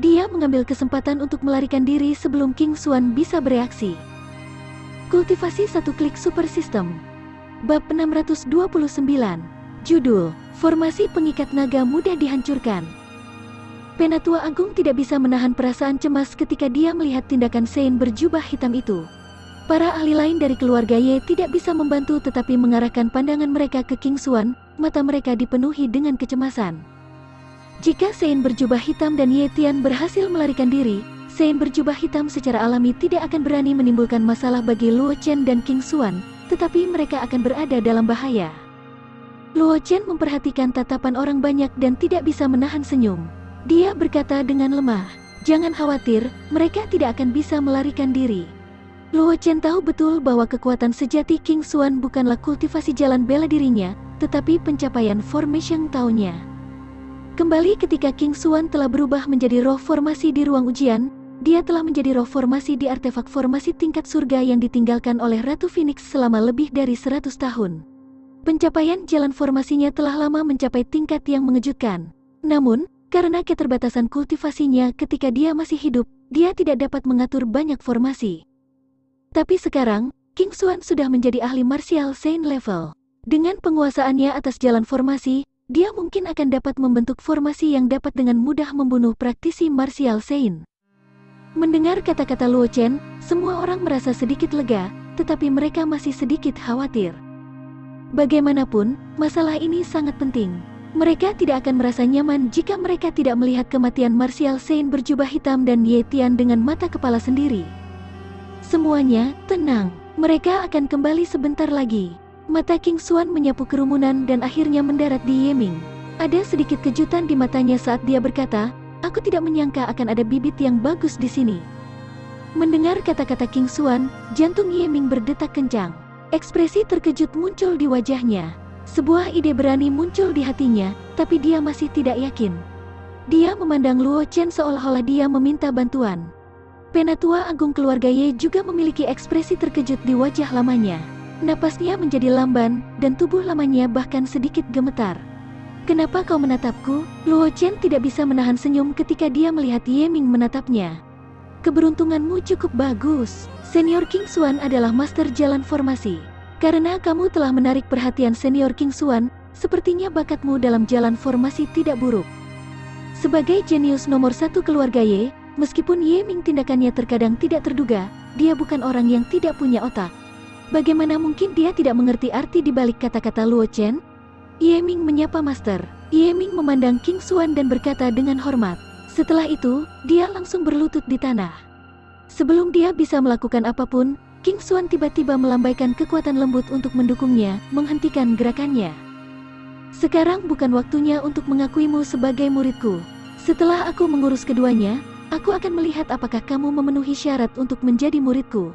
Dia mengambil kesempatan untuk melarikan diri sebelum King Xuan bisa bereaksi. Kultivasi satu klik super system. Bab 629. Judul, Formasi Pengikat Naga Mudah Dihancurkan. Penatua Agung tidak bisa menahan perasaan cemas ketika dia melihat tindakan Sein berjubah hitam itu. Para ahli lain dari keluarga Ye tidak bisa membantu tetapi mengarahkan pandangan mereka ke King Xuan, mata mereka dipenuhi dengan kecemasan. Jika Sein berjubah hitam dan Ye Tian berhasil melarikan diri, Sein berjubah hitam secara alami tidak akan berani menimbulkan masalah bagi Luo Chen dan King Xuan, tetapi mereka akan berada dalam bahaya. Luo Chen memperhatikan tatapan orang banyak dan tidak bisa menahan senyum. Dia berkata dengan lemah, "Jangan khawatir, mereka tidak akan bisa melarikan diri." Luo Chen tahu betul bahwa kekuatan sejati King Xuan bukanlah kultivasi jalan bela dirinya, tetapi pencapaian formation Tao-nya. Kembali ketika King Xuan telah berubah menjadi roh formasi di ruang ujian, dia telah menjadi roh formasi di artefak formasi tingkat surga yang ditinggalkan oleh Ratu Phoenix selama lebih dari 100 tahun. Pencapaian jalan formasinya telah lama mencapai tingkat yang mengejutkan. Namun, karena keterbatasan kultivasinya ketika dia masih hidup, dia tidak dapat mengatur banyak formasi. Tapi sekarang, King Xuan sudah menjadi ahli martial Sein level. Dengan penguasaannya atas jalan formasi, dia mungkin akan dapat membentuk formasi yang dapat dengan mudah membunuh praktisi martial Sein. Mendengar kata-kata Luo Chen, semua orang merasa sedikit lega, tetapi mereka masih sedikit khawatir. Bagaimanapun, masalah ini sangat penting. Mereka tidak akan merasa nyaman jika mereka tidak melihat kematian martial Sein berjubah hitam dan Ye Tian dengan mata kepala sendiri. Semuanya tenang, mereka akan kembali sebentar lagi. Mata King Xuan menyapu kerumunan dan akhirnya mendarat di Yeming. Ada sedikit kejutan di matanya saat dia berkata, "Aku tidak menyangka akan ada bibit yang bagus di sini." Mendengar kata-kata King Xuan, jantung Yeming berdetak kencang. Ekspresi terkejut muncul di wajahnya. Sebuah ide berani muncul di hatinya, tapi dia masih tidak yakin. Dia memandang Luo Chen seolah-olah dia meminta bantuan. Penatua Agung keluarga Ye juga memiliki ekspresi terkejut di wajah lamanya. Napasnya menjadi lamban, dan tubuh lamanya bahkan sedikit gemetar. "Kenapa kau menatapku?" Luo Chen tidak bisa menahan senyum ketika dia melihat Yeming menatapnya. "Keberuntunganmu cukup bagus. Senior King Xuan adalah master jalan formasi. Karena kamu telah menarik perhatian Senior King Xuan, sepertinya bakatmu dalam jalan formasi tidak buruk." Sebagai jenius nomor 1 keluarga Ye, meskipun Yeming tindakannya terkadang tidak terduga, dia bukan orang yang tidak punya otak. Bagaimana mungkin dia tidak mengerti arti di balik kata-kata Luo Chen? Yeming menyapa Master. Yeming memandang King Xuan dan berkata dengan hormat. Setelah itu, dia langsung berlutut di tanah. Sebelum dia bisa melakukan apapun, King Xuan tiba-tiba melambaikan kekuatan lembut untuk mendukungnya, menghentikan gerakannya. "Sekarang bukan waktunya untuk mengakuimu sebagai muridku. Setelah aku mengurus keduanya, aku akan melihat apakah kamu memenuhi syarat untuk menjadi muridku.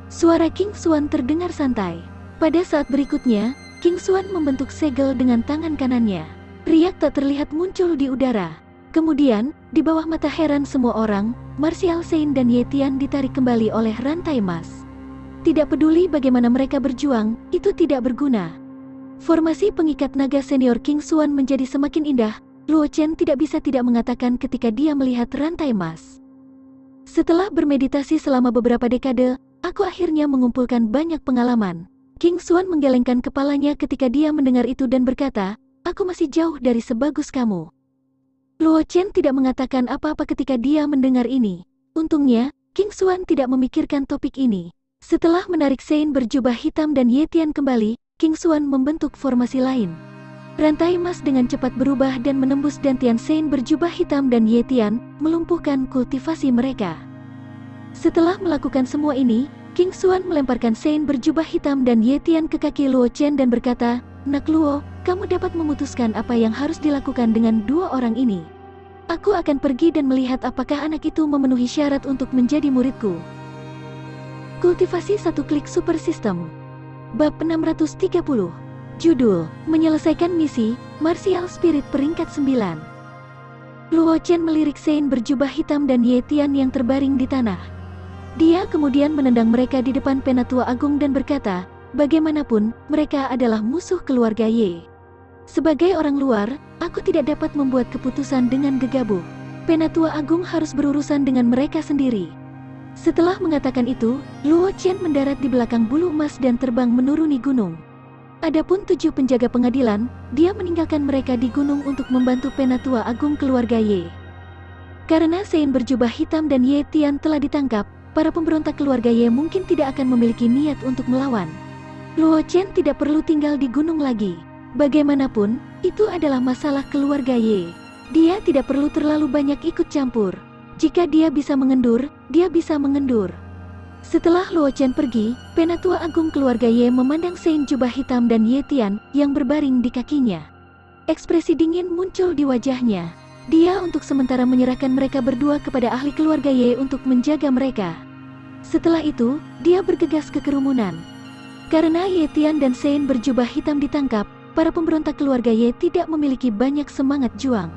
Suara King Xuan terdengar santai. Pada saat berikutnya, King Xuan membentuk segel dengan tangan kanannya. Riak tak terlihat muncul di udara. Kemudian, di bawah mata heran semua orang, Martial Saint dan Ye Tian ditarik kembali oleh rantai emas. Tidak peduli bagaimana mereka berjuang, itu tidak berguna. Formasi pengikat naga senior King Xuan menjadi semakin indah. Luo Chen tidak bisa tidak mengatakan ketika dia melihat rantai emas. Setelah bermeditasi selama beberapa dekade, aku akhirnya mengumpulkan banyak pengalaman. King Xuan menggelengkan kepalanya ketika dia mendengar itu dan berkata, aku masih jauh dari sebagus kamu. Luo Chen tidak mengatakan apa-apa ketika dia mendengar ini. Untungnya, King Xuan tidak memikirkan topik ini. Setelah menarik Sein berjubah hitam dan Ye Tian kembali, King Xuan membentuk formasi lain. Rantai emas dengan cepat berubah dan menembus dantian Sein berjubah hitam dan Ye Tian, melumpuhkan kultivasi mereka. Setelah melakukan semua ini, King Xuan melemparkan Sein berjubah hitam dan Ye Tian ke kaki Luo Chen dan berkata, Nak Luo, kamu dapat memutuskan apa yang harus dilakukan dengan dua orang ini. Aku akan pergi dan melihat apakah anak itu memenuhi syarat untuk menjadi muridku. Kultivasi satu klik super system. Bab 630. Judul, Menyelesaikan Misi, Martial Spirit peringkat 9. Luo Chen melirik Sein berjubah hitam dan Ye Tian yang terbaring di tanah. Dia kemudian menendang mereka di depan Penatua Agung dan berkata, bagaimanapun, mereka adalah musuh keluarga Ye. Sebagai orang luar, aku tidak dapat membuat keputusan dengan gegabah. Penatua Agung harus berurusan dengan mereka sendiri. Setelah mengatakan itu, Luo Chen mendarat di belakang bulu emas dan terbang menuruni gunung. Adapun 7 penjaga pengadilan, dia meninggalkan mereka di gunung untuk membantu Penatua Agung keluarga Ye. Karena Sein berjubah hitam dan Ye Tian telah ditangkap, para pemberontak keluarga Ye mungkin tidak akan memiliki niat untuk melawan. Luo Chen tidak perlu tinggal di gunung lagi. Bagaimanapun, itu adalah masalah keluarga Ye. Dia tidak perlu terlalu banyak ikut campur. Jika dia bisa mengendur, dia bisa mengendur. Setelah Luo Chen pergi, Penatua Agung keluarga Ye memandang Sein jubah hitam dan Ye Tian yang berbaring di kakinya. Ekspresi dingin muncul di wajahnya. Dia untuk sementara menyerahkan mereka berdua kepada ahli keluarga Ye untuk menjaga mereka. Setelah itu, dia bergegas ke kerumunan. Karena Ye Tian dan Sein berjubah hitam ditangkap, para pemberontak keluarga Ye tidak memiliki banyak semangat juang.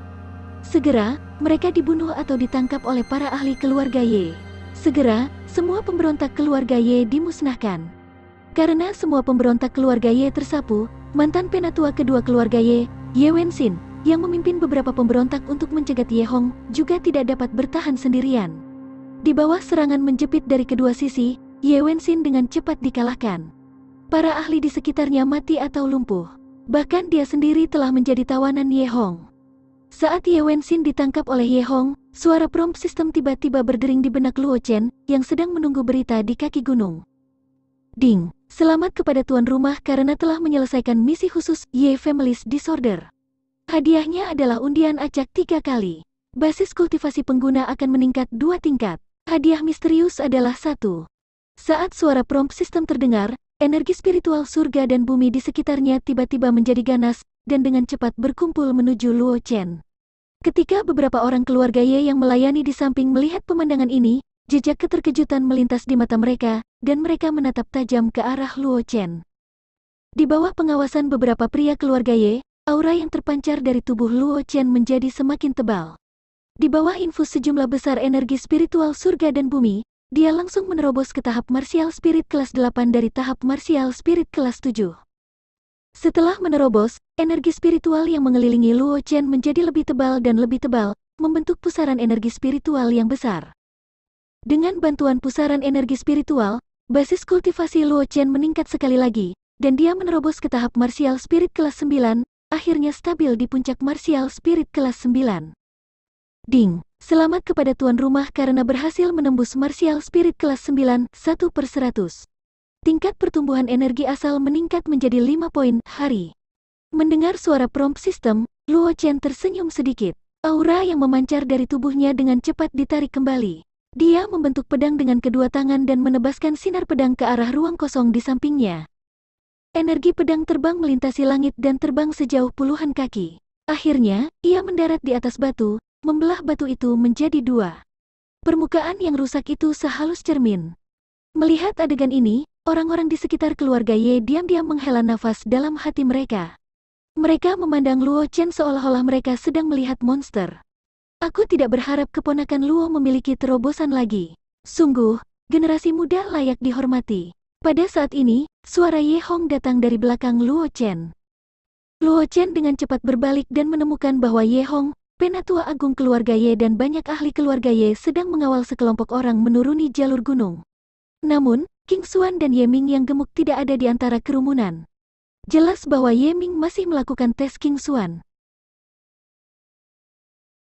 Segera, mereka dibunuh atau ditangkap oleh para ahli keluarga Ye. Segera, semua pemberontak keluarga Ye dimusnahkan. Karena semua pemberontak keluarga Ye tersapu, mantan penatua kedua keluarga Ye, Ye Wenxin, yang memimpin beberapa pemberontak untuk mencegat Ye Hong, juga tidak dapat bertahan sendirian. Di bawah serangan menjepit dari kedua sisi, Ye Wenxin dengan cepat dikalahkan. Para ahli di sekitarnya mati atau lumpuh. Bahkan dia sendiri telah menjadi tawanan Ye Hong. Saat Ye Wenxin ditangkap oleh Ye Hong, suara prompt sistem tiba-tiba berdering di benak Luo Chen, yang sedang menunggu berita di kaki gunung. Ding, selamat kepada tuan rumah karena telah menyelesaikan misi khusus Ye Family's Disorder. Hadiahnya adalah undian acak 3 kali. Basis kultivasi pengguna akan meningkat 2 tingkat. Hadiah misterius adalah 1. Saat suara prompt sistem terdengar, energi spiritual surga dan bumi di sekitarnya tiba-tiba menjadi ganas, dan dengan cepat berkumpul menuju Luo Chen. Ketika beberapa orang keluarga Ye yang melayani di samping melihat pemandangan ini, jejak keterkejutan melintas di mata mereka, dan mereka menatap tajam ke arah Luo Chen. Di bawah pengawasan beberapa pria keluarga Ye, aura yang terpancar dari tubuh Luo Chen menjadi semakin tebal. Di bawah infus sejumlah besar energi spiritual surga dan bumi, dia langsung menerobos ke tahap martial spirit kelas 8 dari tahap martial spirit kelas 7. Setelah menerobos, energi spiritual yang mengelilingi Luo Chen menjadi lebih tebal dan lebih tebal, membentuk pusaran energi spiritual yang besar. Dengan bantuan pusaran energi spiritual, basis kultivasi Luo Chen meningkat sekali lagi, dan dia menerobos ke tahap martial spirit kelas 9, akhirnya stabil di puncak martial spirit kelas 9. Ding, selamat kepada tuan rumah karena berhasil menembus martial spirit kelas 9, 1/100. Tingkat pertumbuhan energi asal meningkat menjadi 5 poin hari. Mendengar suara prompt system, Luo Chen tersenyum sedikit. Aura yang memancar dari tubuhnya dengan cepat ditarik kembali. Dia membentuk pedang dengan kedua tangan dan menebaskan sinar pedang ke arah ruang kosong di sampingnya. Energi pedang terbang melintasi langit dan terbang sejauh puluhan kaki. Akhirnya, ia mendarat di atas batu, membelah batu itu menjadi dua. Permukaan yang rusak itu sehalus cermin. Melihat adegan ini, orang-orang di sekitar keluarga Ye diam-diam menghela nafas dalam hati mereka. Mereka memandang Luo Chen seolah-olah mereka sedang melihat monster. Aku tidak berharap keponakan Luo memiliki terobosan lagi. Sungguh, generasi muda layak dihormati. Pada saat ini, suara Ye Hong datang dari belakang Luo Chen. Luo Chen dengan cepat berbalik dan menemukan bahwa Ye Hong, penatua agung keluarga Ye dan banyak ahli keluarga Ye sedang mengawal sekelompok orang menuruni jalur gunung. Namun, King Xuan dan Ye Ming yang gemuk tidak ada di antara kerumunan. Jelas bahwa Ye Ming masih melakukan tes King Xuan.